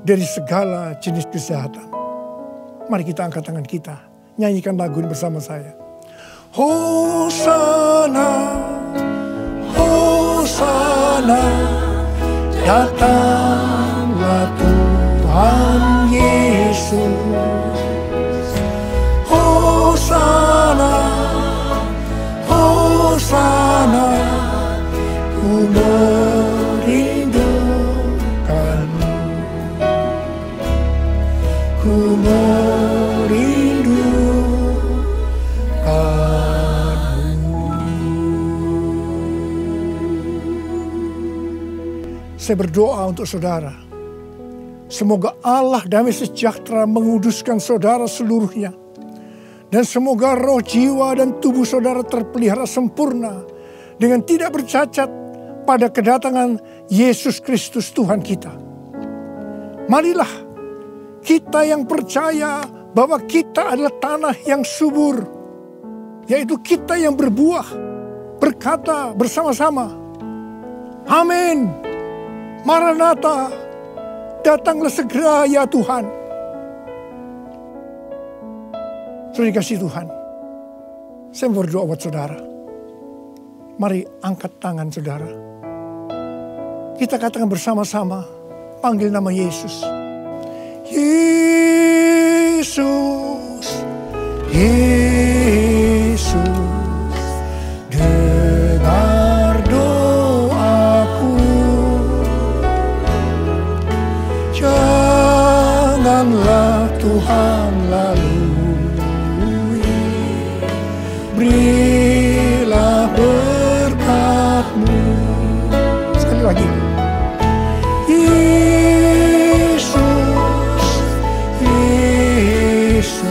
dari segala jenis kejahatan. Mari kita angkat tangan kita, nyanyikan lagu ini bersama saya. Hosana, Hosana, datanglah Tuhan Yesus. Hosana, Hosana, ku merindukanmu, ku Saya berdoa untuk saudara. Semoga Allah damai sejahtera menguduskan saudara seluruhnya. Dan semoga roh, jiwa, dan tubuh saudara terpelihara sempurna dengan tidak bercacat pada kedatangan Yesus Kristus Tuhan kita. Marilah kita yang percaya bahwa kita adalah tanah yang subur, yaitu kita yang berbuah, berkata bersama-sama, amin. Maranatha, datanglah segera ya Tuhan. Saudara dikasihi Tuhan, saya berdoa buat saudara. Mari angkat tangan saudara. Kita katakan bersama-sama, panggil nama Yesus. Yesus, Yesus, dengar doaku. Janganlah Tuhan lalui, berilah berkat-Mu. Sekali lagi. Yesus, Yesus,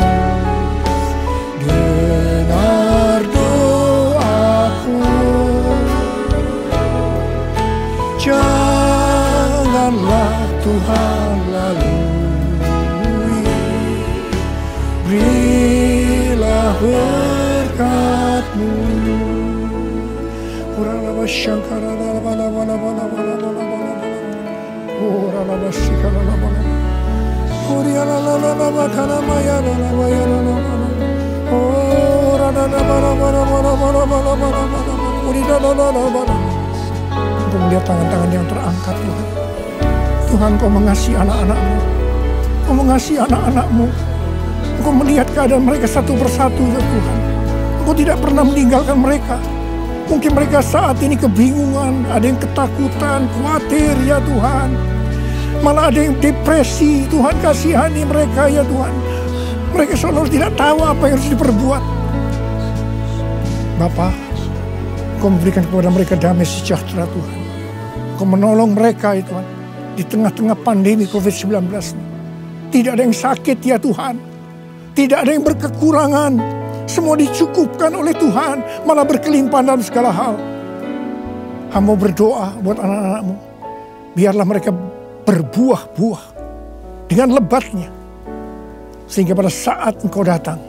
dengar doaku. Janganlah Tuhan lalui, berilah berkat-Mu. Uralaba shankara laba laba laba laba laba laba. Uralaba shikara laba laba. Uriala laba laba kalama ya laba ya laba. Uralaba laba laba laba laba laba laba. Uridala laba laba. Untuk melihat tangan-tangan yang terangkat Tuhan. Tuhan, Kau mengasihi anak-anak-Mu. Kau mengasihi anak-anak-Mu. Engkau melihat keadaan mereka satu persatu ya Tuhan. Engkau tidak pernah meninggalkan mereka. Mungkin mereka saat ini kebingungan, ada yang ketakutan, khawatir ya Tuhan. Malah ada yang depresi, Tuhan kasihani mereka ya Tuhan. Mereka seolah tidak tahu apa yang harus diperbuat. Bapa, Engkau memberikan kepada mereka damai sejahtera Tuhan. Engkau menolong mereka ya Tuhan. Di tengah-tengah pandemi COVID-19. Tidak ada yang sakit ya Tuhan. Tidak ada yang berkekurangan. Semua dicukupkan oleh Tuhan. Malah berkelimpahan dalam segala hal. Hamba berdoa buat anak-anak-Mu. Biarlah mereka berbuah-buah dengan lebatnya. Sehingga pada saat Engkau datang,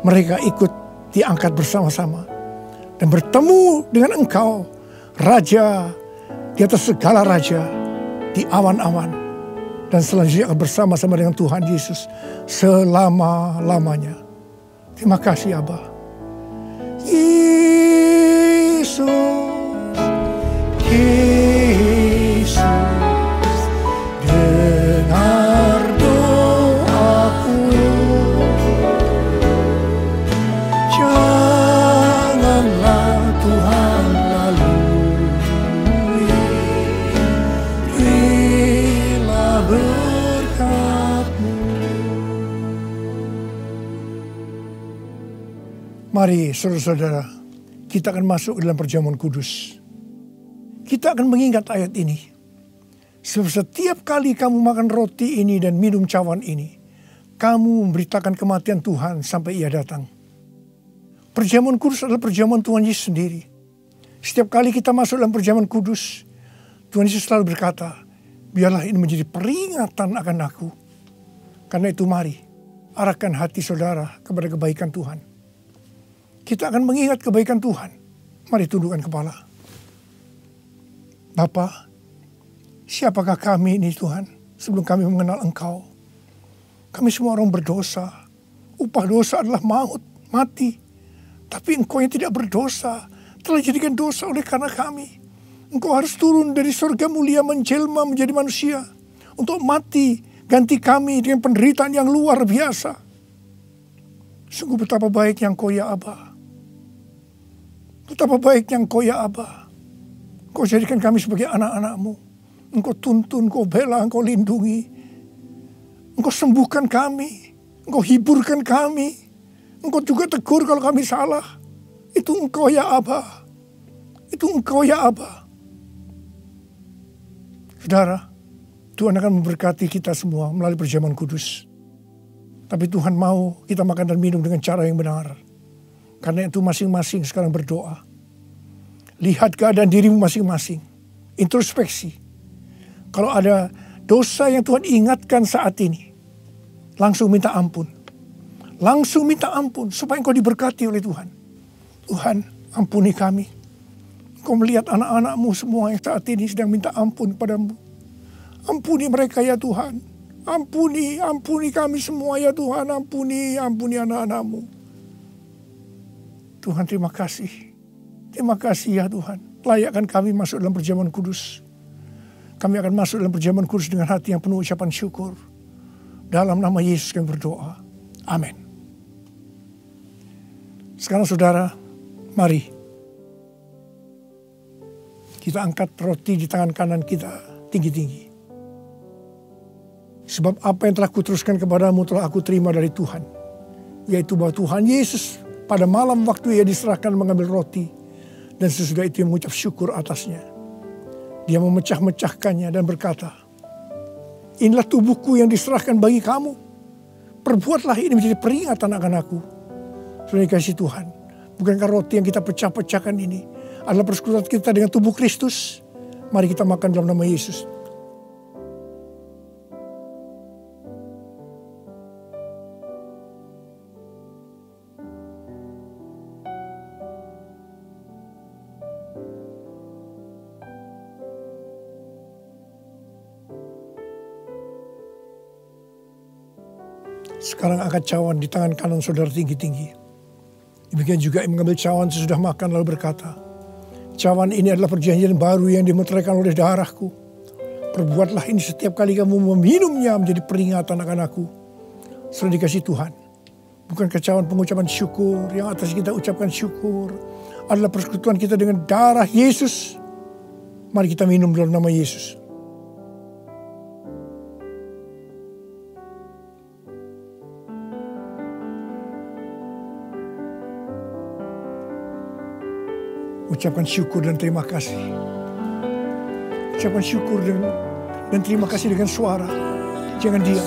mereka ikut diangkat bersama-sama. Dan bertemu dengan Engkau, Raja di atas segala raja, di awan-awan. Dan selanjutnya bersama-sama dengan Tuhan Yesus selama-lamanya. Terima kasih Abba. Yesus, Yesus, dengar doaku. Jangan Mari saudara-saudara, kita akan masuk dalam perjamuan kudus. Kita akan mengingat ayat ini. Sebab setiap kali kamu makan roti ini dan minum cawan ini, kamu memberitakan kematian Tuhan sampai Ia datang. Perjamuan kudus adalah perjamuan Tuhan Yesus sendiri. Setiap kali kita masuk dalam perjamuan kudus, Tuhan Yesus selalu berkata, biarlah ini menjadi peringatan akan aku. Karena itu mari, arahkan hati saudara kepada kebaikan Tuhan. Kita akan mengingat kebaikan Tuhan. Mari tundukkan kepala. Bapa, siapakah kami ini Tuhan sebelum kami mengenal Engkau? Kami semua orang berdosa. Upah dosa adalah maut, mati. Tapi Engkau yang tidak berdosa telah jadikan dosa oleh karena kami. Engkau harus turun dari surga mulia menjelma menjadi manusia untuk mati ganti kami dengan penderitaan yang luar biasa. Sungguh betapa baiknya Engkau ya Aba. Betapa baiknya Engkau ya Aba. Engkau jadikan kami sebagai anak-anak-Mu. Engkau tuntun, Engkau bela, Engkau lindungi. Engkau sembuhkan kami. Engkau hiburkan kami. Engkau juga tegur kalau kami salah. Itu Engkau ya Aba. Itu Engkau ya Aba. Saudara, Tuhan akan memberkati kita semua melalui perjamuan kudus. Tapi Tuhan mau kita makan dan minum dengan cara yang benar. Karena itu masing-masing sekarang berdoa. Lihat keadaan dirimu masing-masing. Introspeksi. Kalau ada dosa yang Tuhan ingatkan saat ini, langsung minta ampun. Langsung minta ampun supaya engkau diberkati oleh Tuhan. Tuhan, ampuni kami. Engkau melihat anak-anak-Mu semua yang saat ini sedang minta ampun kepadamu. Ampuni mereka ya Tuhan. Ampuni kami semua ya Tuhan. Ampuni anak-anak-Mu. Tuhan terima kasih. Terima kasih ya Tuhan. Layakkan kami masuk dalam perjamuan kudus. Kami akan masuk dalam perjamuan kudus dengan hati yang penuh ucapan syukur. Dalam nama Yesus kami berdoa. Amin. Sekarang saudara, mari. Kita angkat roti di tangan kanan kita tinggi-tinggi. Sebab apa yang telah kuteruskan kepadamu telah aku terima dari Tuhan. Yaitu bahwa Tuhan Yesus pada malam waktu Ia diserahkan mengambil roti. Dan sesudah itu Ia mengucap syukur atasnya. Dia memecah-mecahkannya dan berkata, inilah tubuhku yang diserahkan bagi kamu. Perbuatlah ini menjadi peringatan akan aku. Saudara kasih Tuhan. Bukankah roti yang kita pecah-pecahkan ini adalah persekutuan kita dengan tubuh Kristus? Mari kita makan dalam nama Yesus. Sekarang angkat cawan di tangan kanan saudara tinggi-tinggi. Demikian juga yang mengambil cawan sesudah makan lalu berkata, cawan ini adalah perjanjian baru yang dimeteraikan oleh darahku. Perbuatlah ini setiap kali kamu meminumnya menjadi peringatan akan aku. Sudah dikasih Tuhan. Bukan cawan pengucapan syukur yang atas kita ucapkan syukur. Adalah persekutuan kita dengan darah Yesus. Mari kita minum dalam nama Yesus. Ucapkan syukur dan terima kasih. Ucapkan syukur dan terima kasih dengan suara. Jangan diam.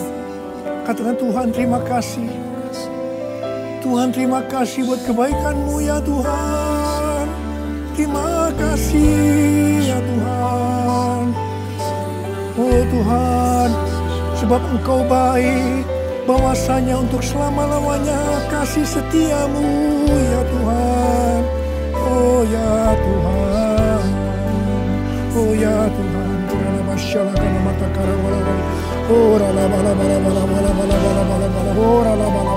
Katakan Tuhan terima kasih. Tuhan terima kasih buat kebaikan-Mu ya Tuhan. Terima kasih ya Tuhan. Oh Tuhan, sebab Engkau baik. Bahwasanya untuk selama-lamanya kasih setiamu ya Tuhan. Oh ya Tuhan, oh ya Tuhan, karena masyaallah karena mata karawala, oh rala bala bala bala bala bala bala bala bala, oh rala bala.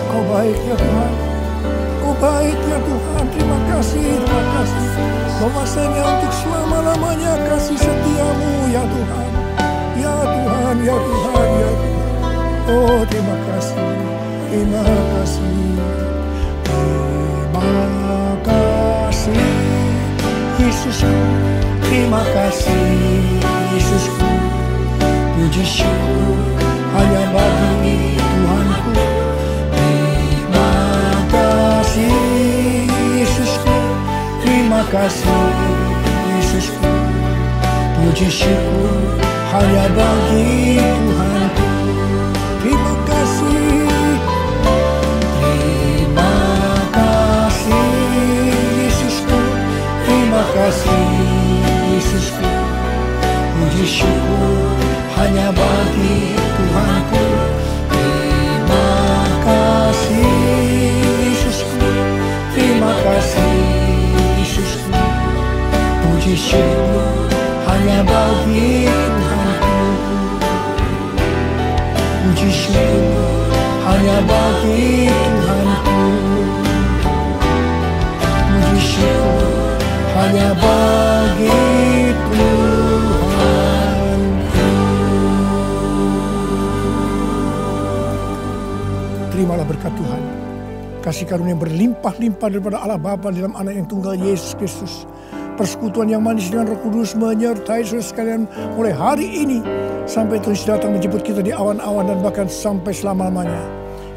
Kau baik ya Tuhan, Kau baik ya Tuhan, terima kasih. Bahwasanya untuk selama-lamanya kasih setiamu ya Tuhan, ya Tuhan, ya Tuhan, ya Tuhan. Oh terima kasih, terima kasih. Terima kasih Yesusku, terima kasih Yesusku. Puji syukur hanya bagi Tuhanku. Terima kasih kasih Yesusku. Puji syukur hanya bagi Tuhanku. Terima kasih. Terima kasih Yesusku. Terima kasih Yesusku. Puji syukur hanya bagi Tuhanku. Terima kasih Yesusku. Terima kasih Yesusku. Puji syukur hanya bagi Tuhanku. Puji syukur hanya bagi Tuhanku. Puji syukur hanya bagi Tuhanku. Terimalah berkat Tuhan, kasih karunia yang berlimpah-limpah daripada Allah Bapa dalam Anak yang tunggal Yesus Kristus. Persekutuan yang manis dengan Roh Kudus menyertai saudara sekalian mulai hari ini sampai Tuhan datang menjemput kita di awan-awan dan bahkan sampai selama-lamanya.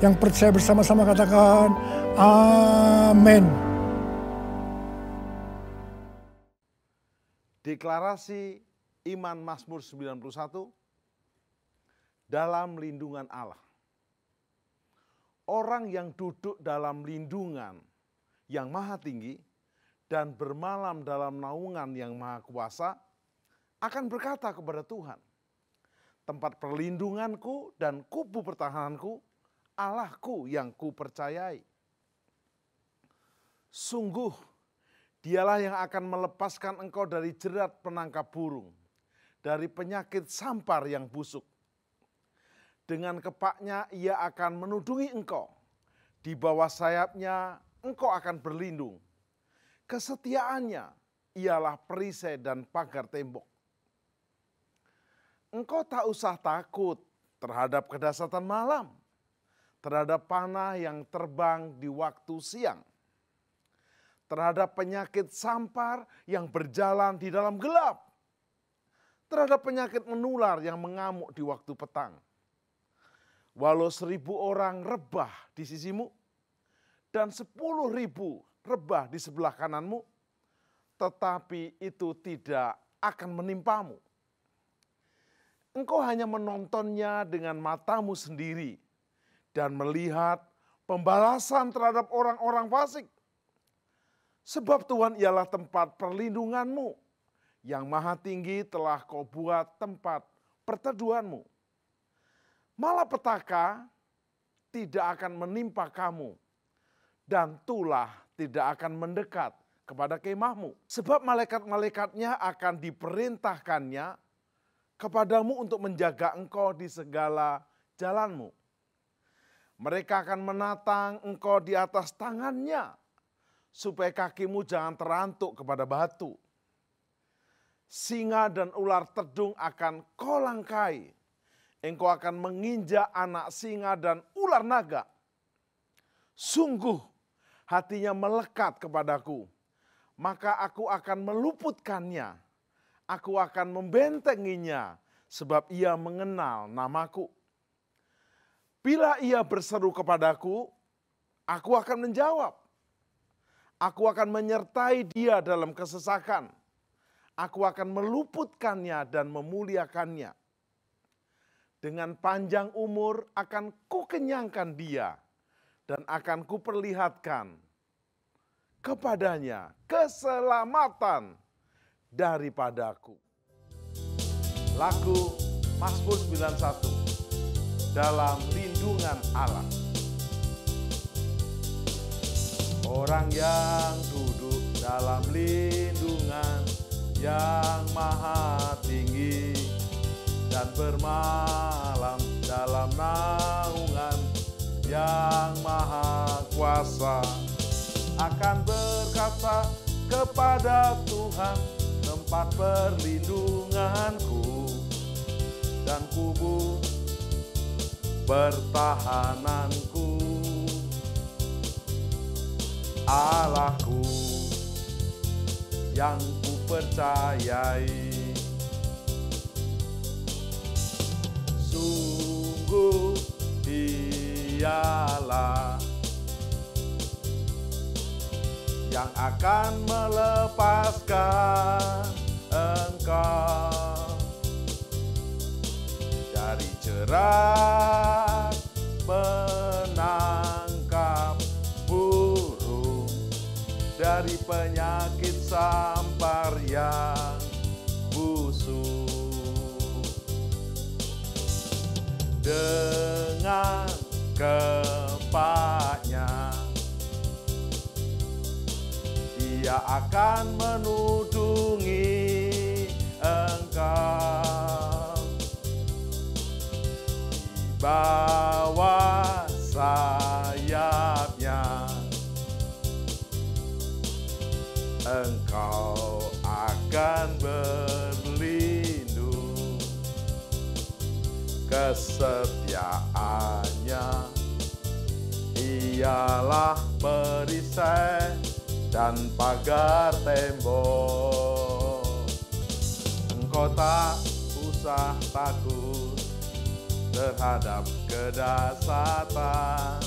Yang percaya bersama-sama katakan amin. Deklarasi iman Mazmur 91 dalam lindungan Allah. Orang yang duduk dalam lindungan yang maha tinggi dan bermalam dalam naungan yang maha kuasa akan berkata kepada Tuhan, tempat perlindunganku dan kubu pertahananku, Allahku yang kupercayai. Sungguh, dialah yang akan melepaskan engkau dari jerat penangkap burung, dari penyakit sampar yang busuk. Dengan kepaknya ia akan menudungi engkau, di bawah sayapnya engkau akan berlindung. Kesetiaannya ialah perisai dan pagar tembok. Engkau tak usah takut terhadap kedahsyatan malam, terhadap panah yang terbang di waktu siang, terhadap penyakit sampar yang berjalan di dalam gelap, terhadap penyakit menular yang mengamuk di waktu petang. Walau 1.000 orang rebah di sisimu dan 10.000 rebah di sebelah kananmu, tetapi itu tidak akan menimpamu. Engkau hanya menontonnya dengan matamu sendiri dan melihat pembalasan terhadap orang-orang fasik. Sebab Tuhan ialah tempat perlindunganmu, yang maha tinggi telah kau buat tempat perteduhanmu. Malapetaka tidak akan menimpa kamu, dan tulah tidak akan mendekat kepada kemahmu. Sebab malaikat-malaikatnya akan diperintahkannya kepadamu untuk menjaga engkau di segala jalanmu. Mereka akan menatang engkau di atas tangannya, supaya kakimu jangan terantuk kepada batu. Singa dan ular tedung akan kau langkai. Engkau akan menginjak anak singa dan ular naga. Sungguh, hatinya melekat kepadaku, maka aku akan meluputkannya. Aku akan membentenginya, sebab ia mengenal namaku. Bila ia berseru kepadaku, aku akan menjawab. Aku akan menyertai dia dalam kesesakan. Aku akan meluputkannya dan memuliakannya. Dengan panjang umur akan kukenyangkan dia, dan akan kuperlihatkan kepadanya keselamatan daripadaku. Lagu Mazmur 91 dalam lindungan Allah. Orang yang duduk dalam lindungan yang maha tinggi dan bermalam dalam naungan yang maha kuasa akan berkata kepada Tuhan, tempat perlindunganku dan kubu pertahananku, Allahku yang kupercayai. Sungguh dialah yang akan melepaskan engkau dari jerat penangkap burung, dari penyakit sampar yang busuk. Dengan kepaknya Dia akan menudungi engkau, di bawah sayapnya engkau akan berlindung. Kesetiaannya ialah perisai dan pagar tembok. Engkau tak usah takut terhadap kedahsyatan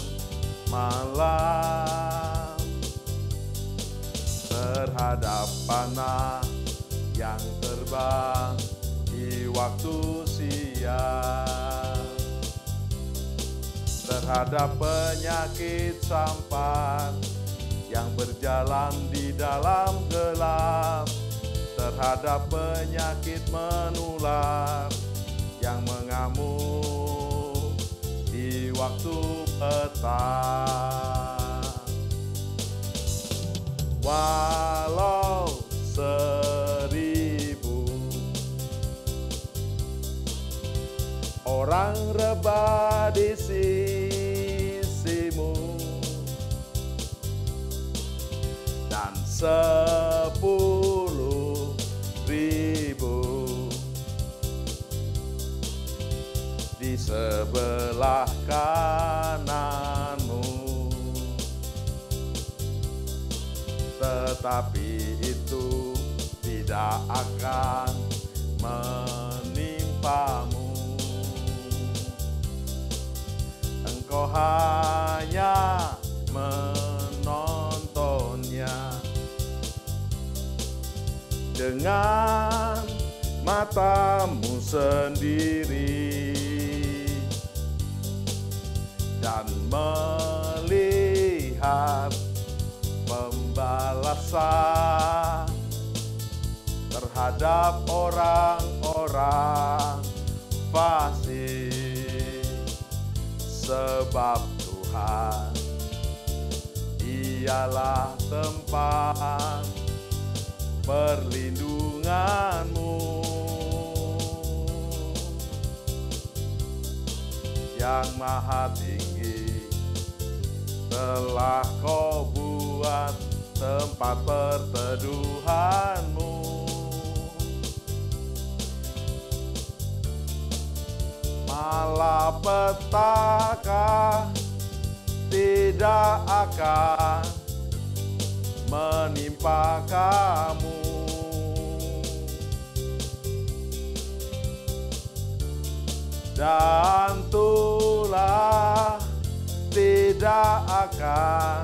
malam, terhadap panah yang terbang di waktu siang, terhadap penyakit sampar yang berjalan di dalam gelap, terhadap penyakit menular yang mengamuk di waktu petang. Walau 1000 orang rebah di sisimu dan 10.000 di sebelah kananmu, tetapi itu tidak akan menimpamu. Engkau hanya menontonnya dengan matamu sendiri dan melihat pembalasan terhadap orang-orang fasik, sebab Tuhan ialah tempat perlindunganmu. Yang Maha Tinggi telah Kau buat tempat perteduhanmu. Malapetaka tidak akan menimpa kamu. Dan tulah tidak akan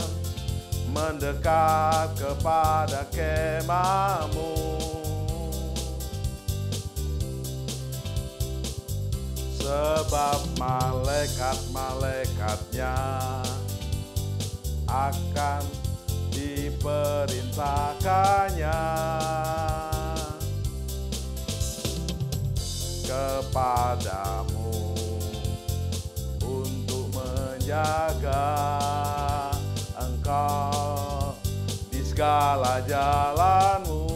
mendekat kepada kemahmu. Sebab malaikat-malaikatnya akan diperintahkannya kepadamu untuk menjaga engkau di segala jalanmu.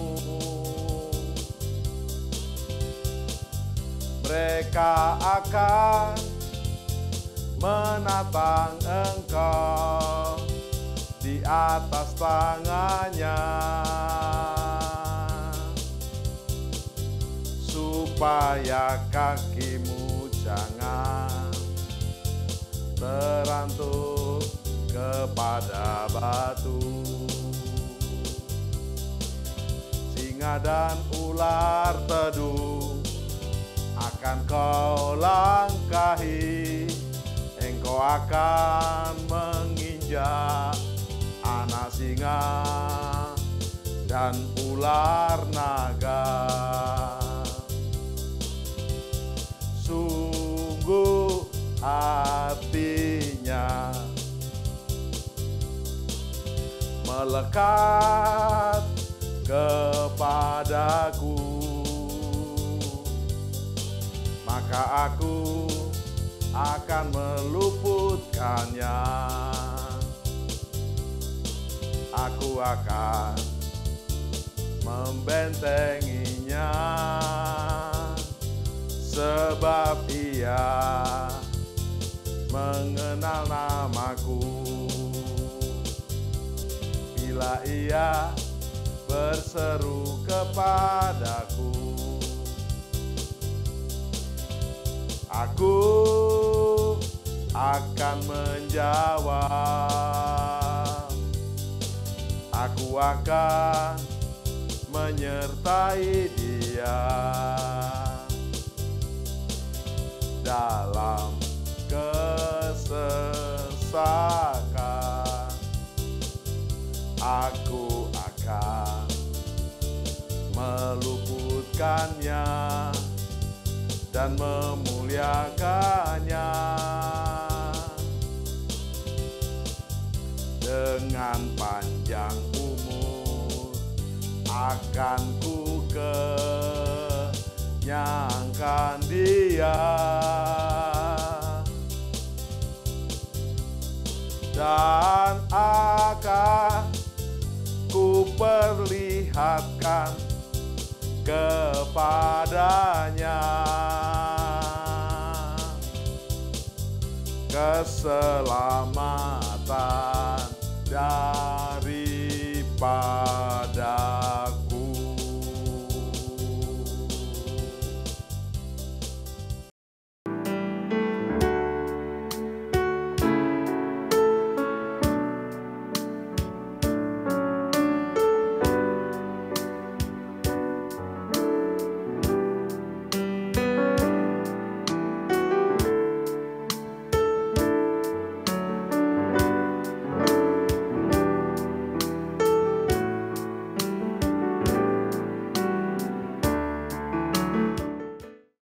Mereka akan menatang engkau di atas tangannya, supaya kakimu jangan terantuk kepada batu. Singa dan ular teduh akan kau langkahi, engkau akan menginjak anak singa dan ular naga. Sungguh hatinya melekat kepadaku, maka aku akan meluputkannya. Aku akan membentenginya, sebab ia mengenal namaku. Bila ia berseru kepadaku, aku akan menjawab. Aku akan menyertai dia dalam kesesakan. Aku akan meluputkannya dan memuliakannya. Dengan panjang umur akan ku kenyangkan dia, dan akan ku perlihatkan kepadanya keselamatan daripada